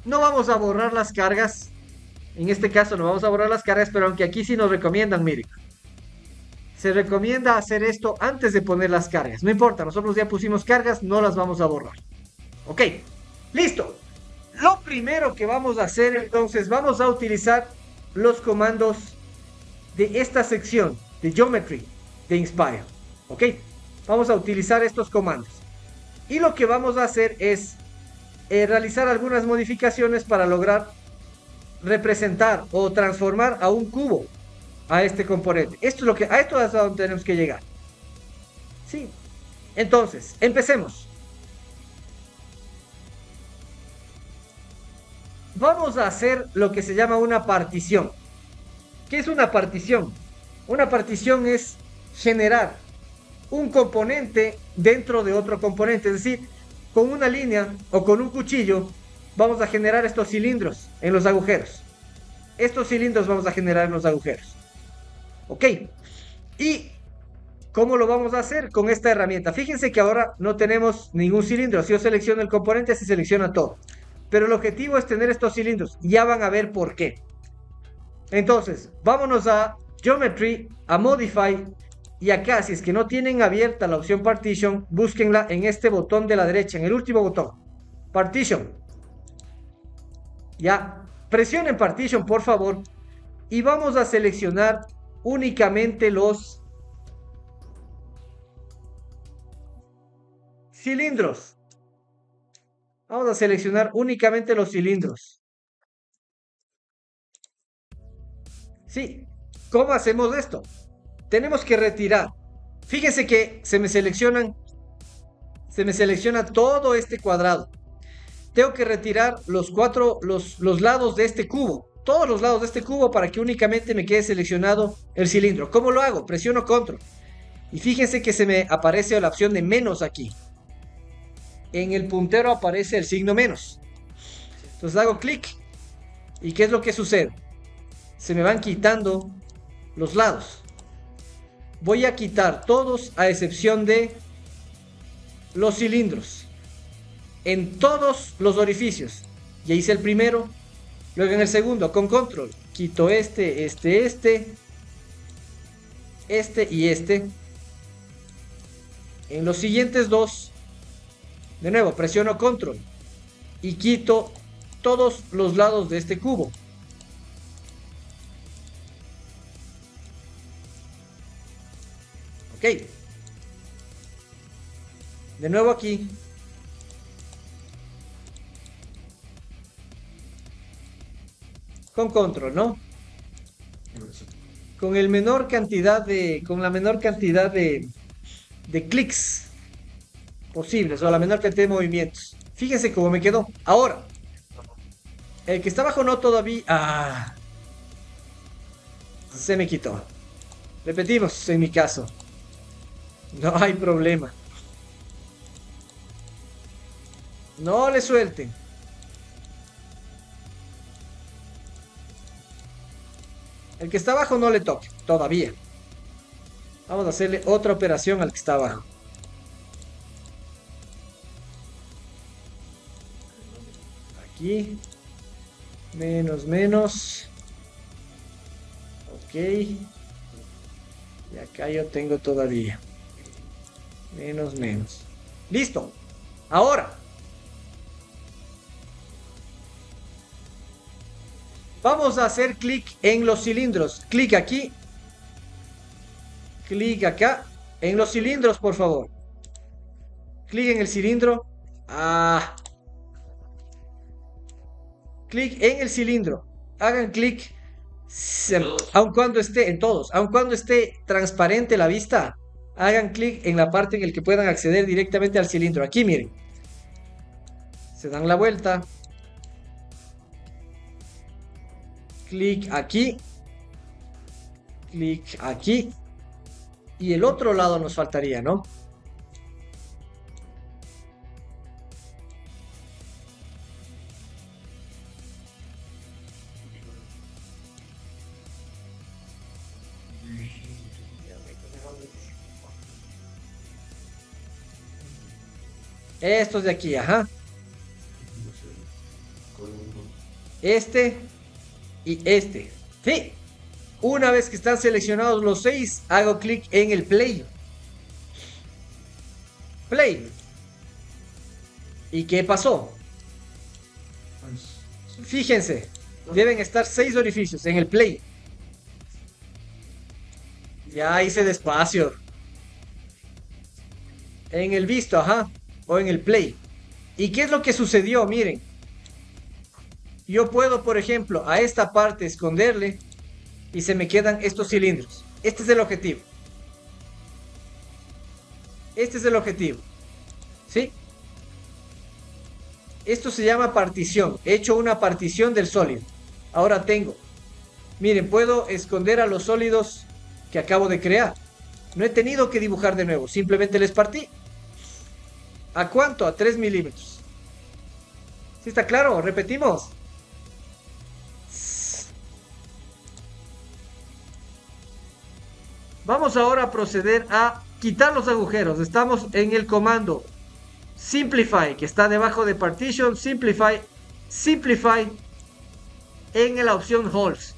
no vamos a borrar las cargas. En este caso no vamos a borrar las cargas, pero aunque aquí sí nos recomiendan, miren. Se recomienda hacer esto antes de poner las cargas. No importa, nosotros ya pusimos cargas, no las vamos a borrar. Ok, listo. Lo primero que vamos a hacer entonces, vamos a utilizar los comandos de esta sección de Geometry de Inspire. Ok, vamos a utilizar estos comandos. Y lo que vamos a hacer es realizar algunas modificaciones para lograr representar o transformar a un cubo a este componente. Esto es a esto es a donde tenemos que llegar. Sí. Entonces, empecemos. Vamos a hacer lo que se llama una partición. ¿Qué es una partición? Una partición es generar un componente dentro de otro componente. Es decir, con una línea o con un cuchillo vamos a generar estos cilindros en los agujeros. Estos cilindros vamos a generar en los agujeros. ¿Ok? ¿Y cómo lo vamos a hacer? Con esta herramienta. Fíjense que ahora no tenemos ningún cilindro. Si yo selecciono el componente, se selecciona todo. Pero el objetivo es tener estos cilindros. Ya van a ver por qué. Entonces, vámonos a Geometry, a Modify. Y acá, si es que no tienen abierta la opción Partition, búsquenla en este botón de la derecha, en el último botón. Partition. Ya. Presionen Partition, por favor. Y vamos a seleccionar únicamente los cilindros. Vamos a seleccionar únicamente los cilindros. Sí. ¿Cómo hacemos esto? Tenemos que retirar. Fíjense que se me selecciona todo este cuadrado. Tengo que retirar los lados de este cubo. Todos los lados de este cubo para que únicamente me quede seleccionado el cilindro. ¿Cómo lo hago? Presiono Control. Y fíjense que se me aparece la opción de menos aquí. En el puntero aparece el signo menos. Entonces hago clic. ¿Y qué es lo que sucede? Se me van quitando los lados. Voy a quitar todos a excepción de los cilindros. En todos los orificios. Ya hice el primero. Luego en el segundo con control. Quito este y este. En los siguientes dos. De nuevo presiono control. Y quito todos los lados de este cubo. Ok. De nuevo aquí. Con control, ¿no? Con la menor cantidad de clics posibles, o la menor cantidad de movimientos. Fíjense cómo me quedó. Ahora, el que está abajo no todavía. Se me quitó. Repetimos en mi caso. No hay problema. No le suelten. El que está abajo no le toque, todavía. Vamos a hacerle otra operación al que está abajo. aquí. Menos, menos. Ok. Y acá yo tengo todavía. Menos, menos. Listo. Ahora. Vamos a hacer clic en los cilindros. Clic aquí. Clic acá. En los cilindros, por favor. Clic en el cilindro. Clic en el cilindro. Hagan clic. Aun cuando esté en todos. Aun cuando esté transparente la vista. Hagan clic en la parte en la que puedan acceder directamente al cilindro. Aquí miren. Se dan la vuelta. Clic aquí. Clic aquí. Y el otro lado nos faltaría, ¿no? Estos de aquí, ajá. Este y este. Sí. Una vez que están seleccionados los 6, hago clic en el play. Play. ¿Y qué pasó? Fíjense, deben estar 6 orificios en el play. Ya hice despacio. En el visto, ajá. O en el play. ¿Y qué es lo que sucedió? Miren. Yo puedo, por ejemplo, a esta parte esconderle y se me quedan estos cilindros. Este es el objetivo. Este es el objetivo. ¿Sí? Esto se llama partición. He hecho una partición del sólido. Ahora tengo. Miren, puedo esconder a los sólidos que acabo de crear. No he tenido que dibujar de nuevo. Simplemente les partí. ¿A cuánto? A 3 milímetros. ¿Sí está claro? Repetimos. Vamos ahora a proceder a quitar los agujeros. Estamos en el comando Simplify, que está debajo de Partition. Simplify en la opción Holes.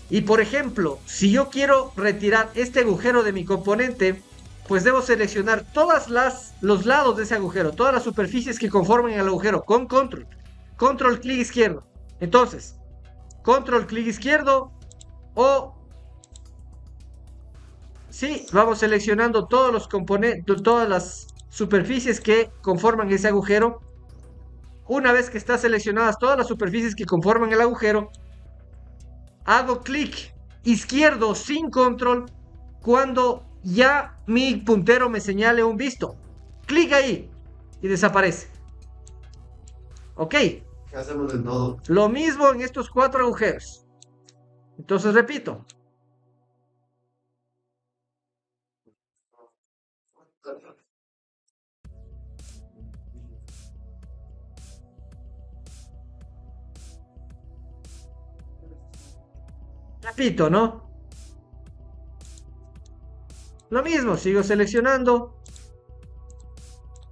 Y por ejemplo, si yo quiero retirar este agujero de mi componente, pues debo seleccionar los lados de ese agujero, todas las superficies que conforman el agujero con control clic izquierdo. Entonces, control clic izquierdo o sí, vamos seleccionando todos los componentes, todas las superficies que conforman ese agujero. Una vez que están seleccionadas todas las superficies que conforman el agujero, hago clic izquierdo sin control cuando ya mi puntero me señale un visto. Clic ahí y desaparece. Ok. Hacemos de todo. Lo mismo en estos 4 agujeros. Entonces repito. Repito, ¿no? Lo mismo, sigo seleccionando.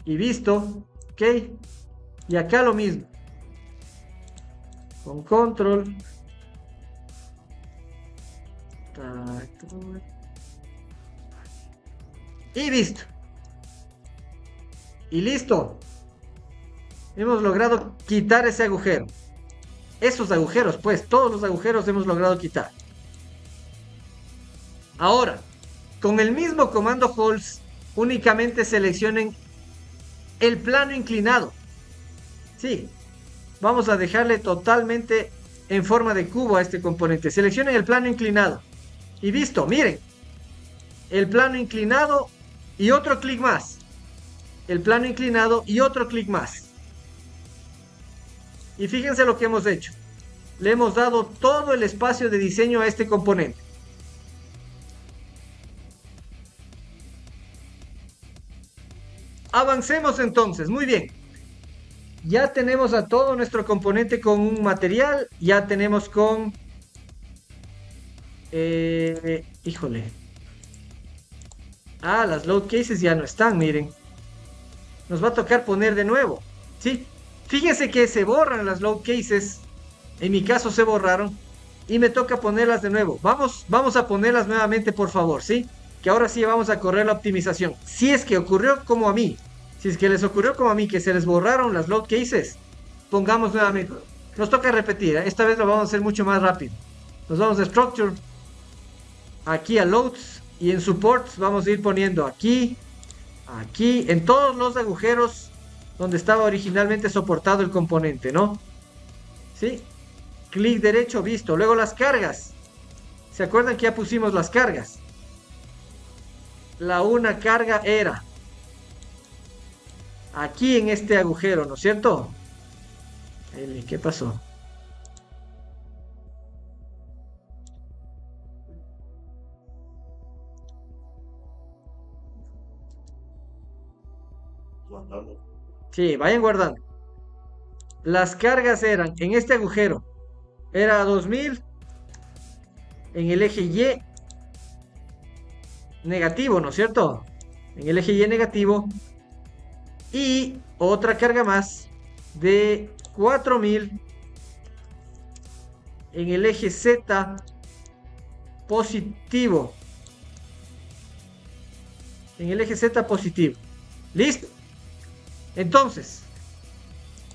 Y visto. Ok. Y acá lo mismo. Con control. Y visto. Y listo. Hemos logrado quitar ese agujero. Esos agujeros, pues, todos los agujeros hemos logrado quitar. Ahora, con el mismo comando Holes, únicamente seleccionen el plano inclinado. Sí, vamos a dejarle totalmente en forma de cubo a este componente. Seleccionen el plano inclinado. Y visto, miren. El plano inclinado y otro clic más. El plano inclinado y otro clic más. Y fíjense lo que hemos hecho. Le hemos dado todo el espacio de diseño a este componente. Avancemos entonces, muy bien. Ya tenemos a todo nuestro componente con un material. Ya tenemos con... híjole. Las load cases ya no están, miren. Nos va a tocar poner de nuevo. ¿Sí? Fíjense que se borran las load cases. En mi caso se borraron. Y me toca ponerlas de nuevo. Vamos a ponerlas nuevamente, por favor, ¿sí? Que ahora sí vamos a correr la optimización. Si es que ocurrió como a mí. Si es que les ocurrió como a mí, que se les borraron las load cases. Pongamos nuevamente. Nos toca repetir. Esta vez lo vamos a hacer mucho más rápido. Nos vamos a Structure. Aquí a Loads. Y en Supports vamos a ir poniendo aquí. Aquí. En todos los agujeros donde estaba originalmente soportado el componente, ¿no? ¿Sí? Clic derecho, visto. Luego las cargas. ¿Se acuerdan que ya pusimos las cargas? La una carga era aquí en este agujero, ¿no es cierto? ¿Qué pasó? Guardando. Sí, vayan guardando. Las cargas eran en este agujero. Era 2000 en el eje Y negativo, ¿no es cierto? En el eje Y negativo. Y otra carga más de 4000 en el eje Z positivo. En el eje Z positivo. ¿Listo? Entonces,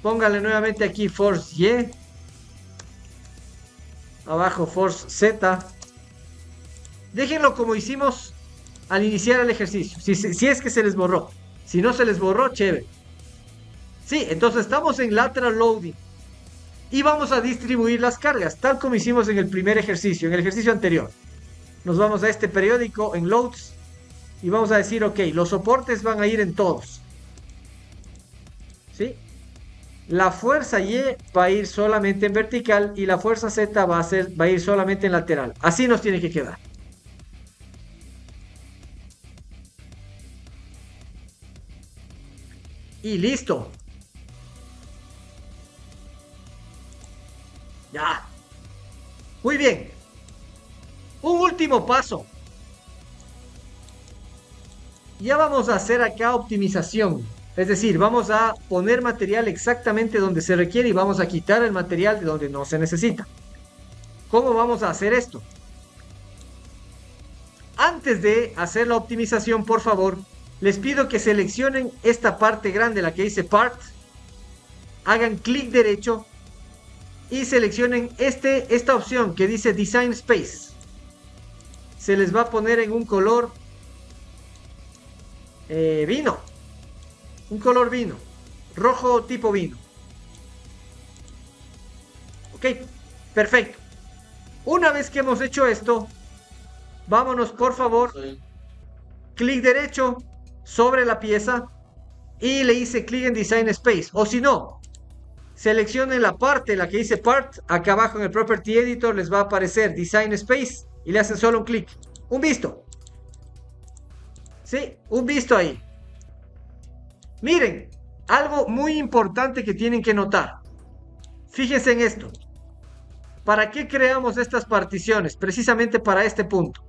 póngale nuevamente aquí Force Y. Abajo Force Z. Déjenlo como hicimos al iniciar el ejercicio. Si es que se les borró. Si no se les borró, chévere. Sí, entonces estamos en lateral loading. Y vamos a distribuir las cargas, tal como hicimos en el primer ejercicio, en el ejercicio anterior. Nos vamos a este periódico en loads. Y vamos a decir, ok, los soportes van a ir en todos. ¿Sí? La fuerza Y va a ir solamente en vertical y la fuerza Z va a ir solamente en lateral. Así nos tiene que quedar. Y listo. Ya. Muy bien. Un último paso. Ya vamos a hacer acá optimización. Es decir, vamos a poner material exactamente donde se requiere y vamos a quitar el material de donde no se necesita. ¿Cómo vamos a hacer esto? Antes de hacer la optimización, por favor, les pido que seleccionen esta parte grande, la que dice Part. Hagan clic derecho y seleccionen esta opción que dice Design Space. Se les va a poner en un color vino. Un color vino. Rojo tipo vino. Ok, perfecto. Una vez que hemos hecho esto, vámonos por favor. Clic derecho sobre la pieza y le hice clic en Design Space. O si no, seleccionen la parte, la que dice Part. Acá abajo en el Property Editor les va a aparecer Design Space y le hacen solo un clic. Un visto. Sí, un visto ahí. Miren, algo muy importante que tienen que notar. Fíjense en esto. ¿Para qué creamos estas particiones? Precisamente para este punto.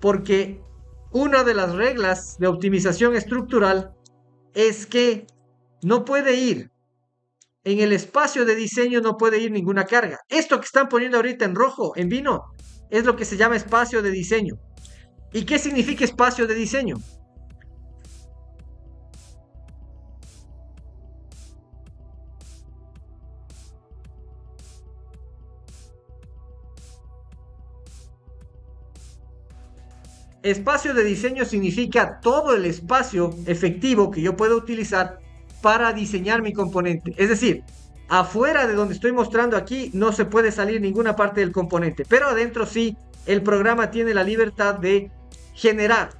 Porque una de las reglas de optimización estructural es que no puede ir en el espacio de diseño, no puede ir ninguna carga. Esto que están poniendo ahorita en rojo, en vino, es lo que se llama espacio de diseño. ¿Y qué significa espacio de diseño? Espacio de diseño significa todo el espacio efectivo que yo puedo utilizar para diseñar mi componente. Es decir, afuera de donde estoy mostrando aquí no se puede salir ninguna parte del componente, pero adentro sí, el programa tiene la libertad de generar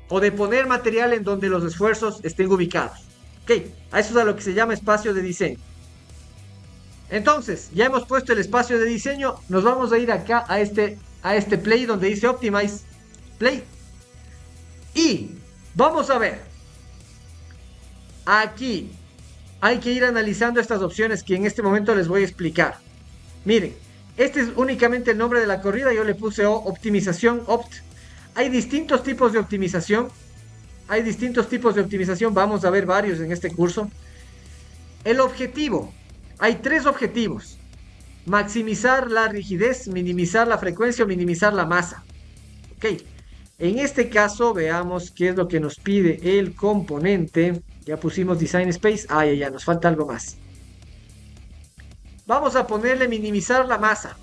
o de poner material en donde los esfuerzos estén ubicados. Ok, a eso es a lo que se llama espacio de diseño. Entonces, ya hemos puesto el espacio de diseño, nos vamos a ir acá a este play donde dice Optimize. Play. Y vamos a ver. Aquí hay que ir analizando estas opciones que en este momento les voy a explicar. Miren, este es únicamente el nombre de la corrida. Yo le puse optimización, opt. Hay distintos tipos de optimización. Vamos a ver varios en este curso. El objetivo. Hay tres objetivos. Maximizar la rigidez, minimizar la frecuencia o minimizar la masa. Ok. En este caso, veamos qué es lo que nos pide el componente. Ya pusimos Design Space. Ya, nos falta algo más. Vamos a ponerle minimizar la masa.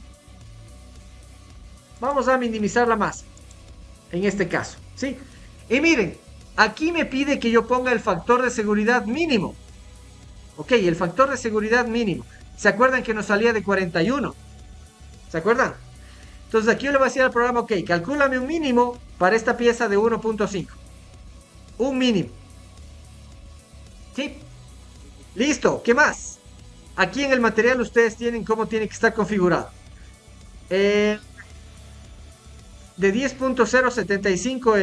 Vamos a minimizar la masa. En este caso, ¿sí? Y miren, aquí me pide que yo ponga el factor de seguridad mínimo. Ok, el factor de seguridad mínimo. ¿Se acuerdan que nos salía de 41? ¿Se acuerdan? Entonces aquí yo le voy a decir al programa, ok, calcúlame un mínimo para esta pieza de 1.5. Un mínimo. ¿Sí? Listo, ¿qué más? Aquí en el material ustedes tienen cómo tiene que estar configurado. De 10.075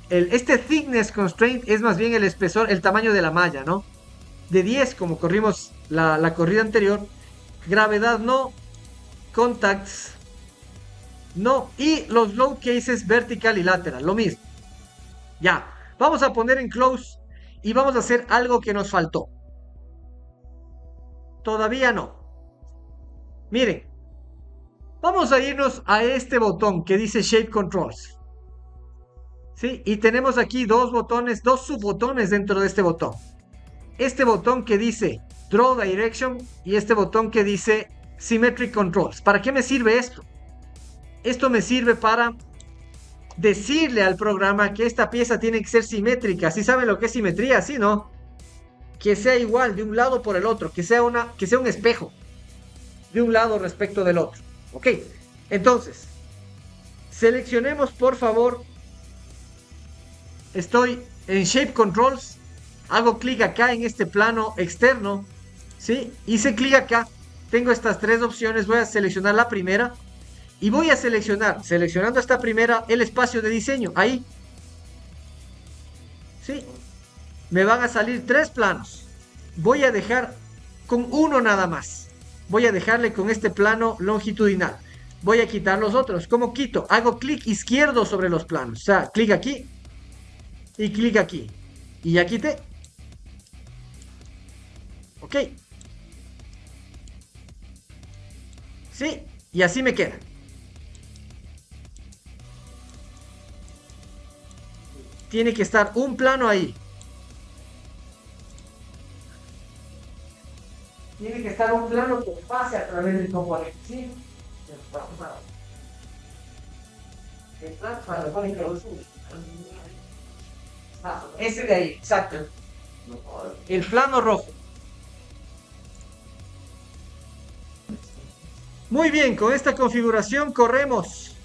este thickness constraint es más bien el espesor, el tamaño de la malla, ¿no? De 10, como corrimos la corrida anterior. Gravedad no. Contacts no. Y los load cases vertical y lateral, lo mismo. Ya, vamos a poner en close y vamos a hacer algo que nos faltó. Todavía no. Miren, vamos a irnos a este botón que dice Shape Controls. ¿Sí? Y tenemos aquí dos botones, dos subbotones dentro de este botón. Este botón que dice Draw Direction y este botón que dice Symmetric Controls. ¿Para qué me sirve esto? Esto me sirve para decirle al programa que esta pieza tiene que ser simétrica. ¿Sí saben lo que es simetría? ¿Sí, no? Que sea igual de un lado por el otro, que sea un espejo de un lado respecto del otro. Ok, entonces seleccionemos por favor. Estoy en Shape Controls, hago clic acá en este plano externo, ¿sí? Hice clic acá, tengo estas tres opciones, voy a seleccionar la primera y voy a seleccionando esta primera, el espacio de diseño, ahí, ¿sí? Me van a salir tres planos, voy a dejar con uno nada más, voy a dejarle con este plano longitudinal, voy a quitar los otros. ¿Cómo quito? Hago clic izquierdo sobre los planos, o sea, clic aquí y clic aquí, y ya quité. Ok. Sí, y así me queda. Tiene que estar un plano ahí. Tiene que estar un plano que pase a través del componente. ¿Sí? El plano para ese de ahí, exacto. El plano rojo. Muy bien, con esta configuración corremos.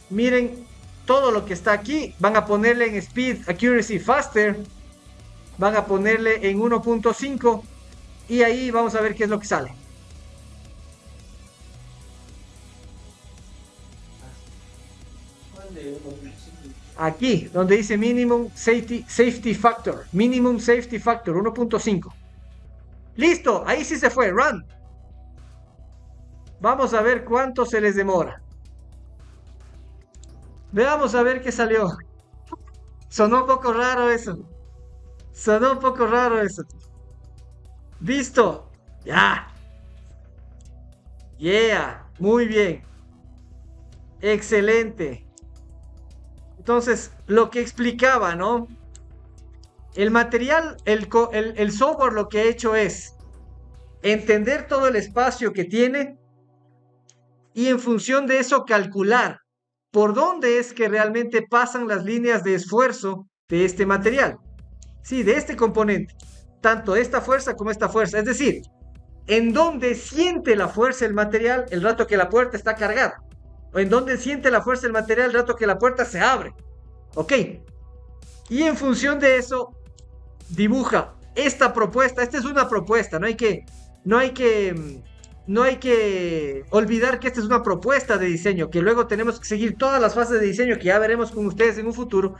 Miren todo lo que está aquí. Van a ponerle en Speed, Accuracy, Faster. Van a ponerle en 1.5. Y ahí vamos a ver qué es lo que sale. Aquí, donde dice Minimum Safety Factor. Minimum Safety Factor, 1.5. Listo, ahí sí se fue, run. Vamos a ver cuánto se les demora. Veamos a ver qué salió. Sonó un poco raro eso. Sonó un poco raro eso. Visto. Ya. Yeah. Muy bien. Excelente. Entonces, lo que explicaba, ¿no? El material, el software lo que ha hecho es entender todo el espacio que tiene y en función de eso calcular por dónde es que realmente pasan las líneas de esfuerzo de este material. Sí, de este componente. Tanto esta fuerza como esta fuerza. Es decir, en dónde siente la fuerza el material el rato que la puerta está cargada. O en dónde siente la fuerza el material el rato que la puerta se abre. Ok. Y en función de eso, dibuja esta propuesta. Esta es una propuesta. No hay que olvidar que esta es una propuesta de diseño. Que luego tenemos que seguir todas las fases de diseño que ya veremos con ustedes en un futuro.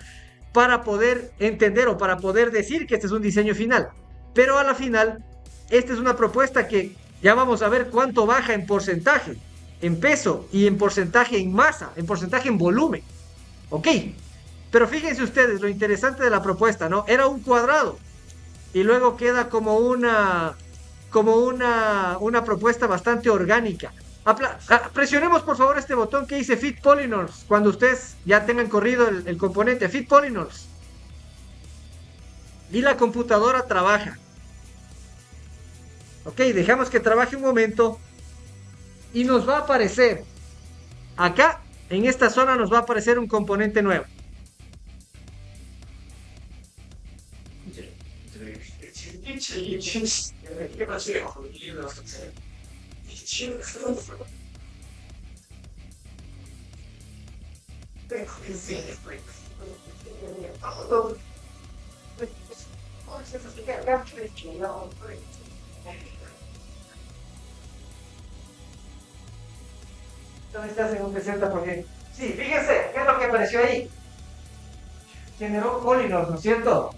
Para poder entender o para poder decir que este es un diseño final. Pero a la final, esta es una propuesta que ya vamos a ver cuánto baja en porcentaje, en peso y en porcentaje en masa, en porcentaje en volumen. Ok, pero fíjense ustedes lo interesante de la propuesta, ¿no? Era un cuadrado. y luego queda como una propuesta bastante orgánica. Presionemos por favor este botón que dice Fit Polymers cuando ustedes ya tengan corrido el componente Fit Polymers. Y la computadora trabaja. Ok, dejamos que trabaje un momento y nos va a aparecer acá, en esta zona nos va a aparecer un componente nuevo. ¿Dónde estás en un 60%? Sí, fíjense, ¿qué es lo que apareció ahí? Generó polymers, ¿no es cierto?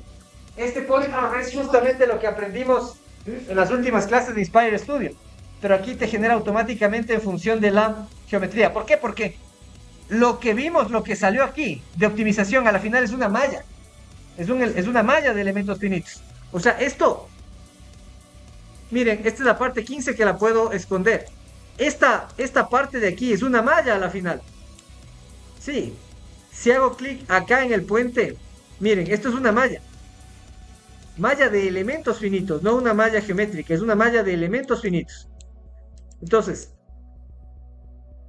Este polymer es justamente lo que aprendimos en las últimas clases de Inspire Studio. Pero aquí te genera automáticamente en función de la geometría. ¿Por qué? Porque lo que vimos, lo que salió aquí de optimización a la final es una malla. Es una malla de elementos finitos. O sea, esto... Miren, esta es la parte 15 que la puedo esconder. Esta parte de aquí es una malla a la final. Sí. Si hago clic acá en el puente, miren, esto es una malla. Malla de elementos finitos, no una malla geométrica, es una malla de elementos finitos. Entonces,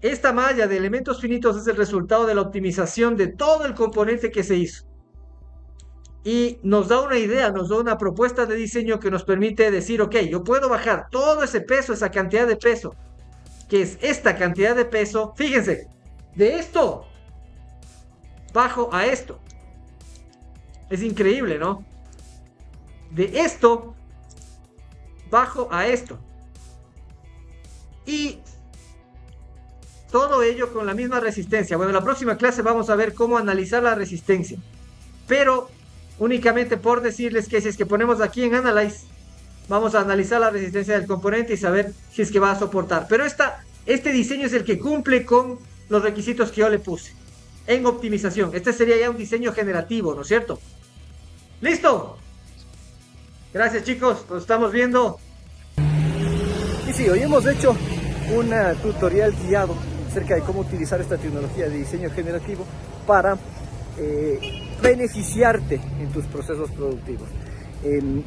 esta malla de elementos finitos es el resultado de la optimización de todo el componente que se hizo. Y nos da una idea, nos da una propuesta de diseño que nos permite decir, ok, yo puedo bajar todo ese peso, esa cantidad de peso, que es esta cantidad de peso. Fíjense, de esto bajo a esto. Es increíble, ¿no? De esto bajo a esto. Y todo ello con la misma resistencia. Bueno, en la próxima clase vamos a ver cómo analizar la resistencia. Pero únicamente por decirles que si es que ponemos aquí en Analyze, vamos a analizar la resistencia del componente y saber si es que va a soportar. Pero este diseño es el que cumple con los requisitos que yo le puse en optimización. Este sería ya un diseño generativo, ¿no es cierto? ¡Listo! Gracias, chicos, nos estamos viendo. Y sí, hoy hemos hecho un tutorial guiado acerca de cómo utilizar esta tecnología de diseño generativo para beneficiarte en tus procesos productivos.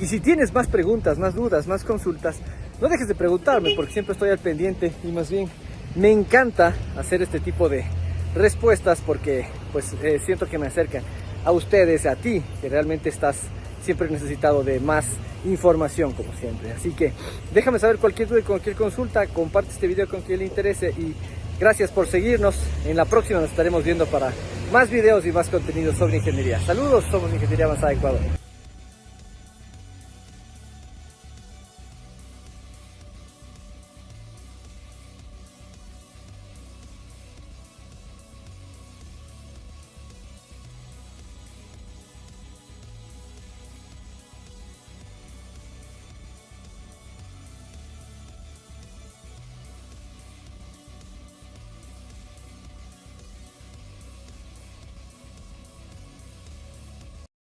Y si tienes más preguntas, más dudas, más consultas, no dejes de preguntarme porque siempre estoy al pendiente y más bien me encanta hacer este tipo de respuestas porque pues siento que me acercan a ustedes, a ti, que realmente estás siempre necesitado de más información como siempre. Así que déjame saber cualquier duda y cualquier consulta, comparte este video con quien le interese y gracias por seguirnos. En la próxima nos estaremos viendo para más videos y más contenido sobre ingeniería. Saludos, somos Ingeniería Avanzada Ecuador.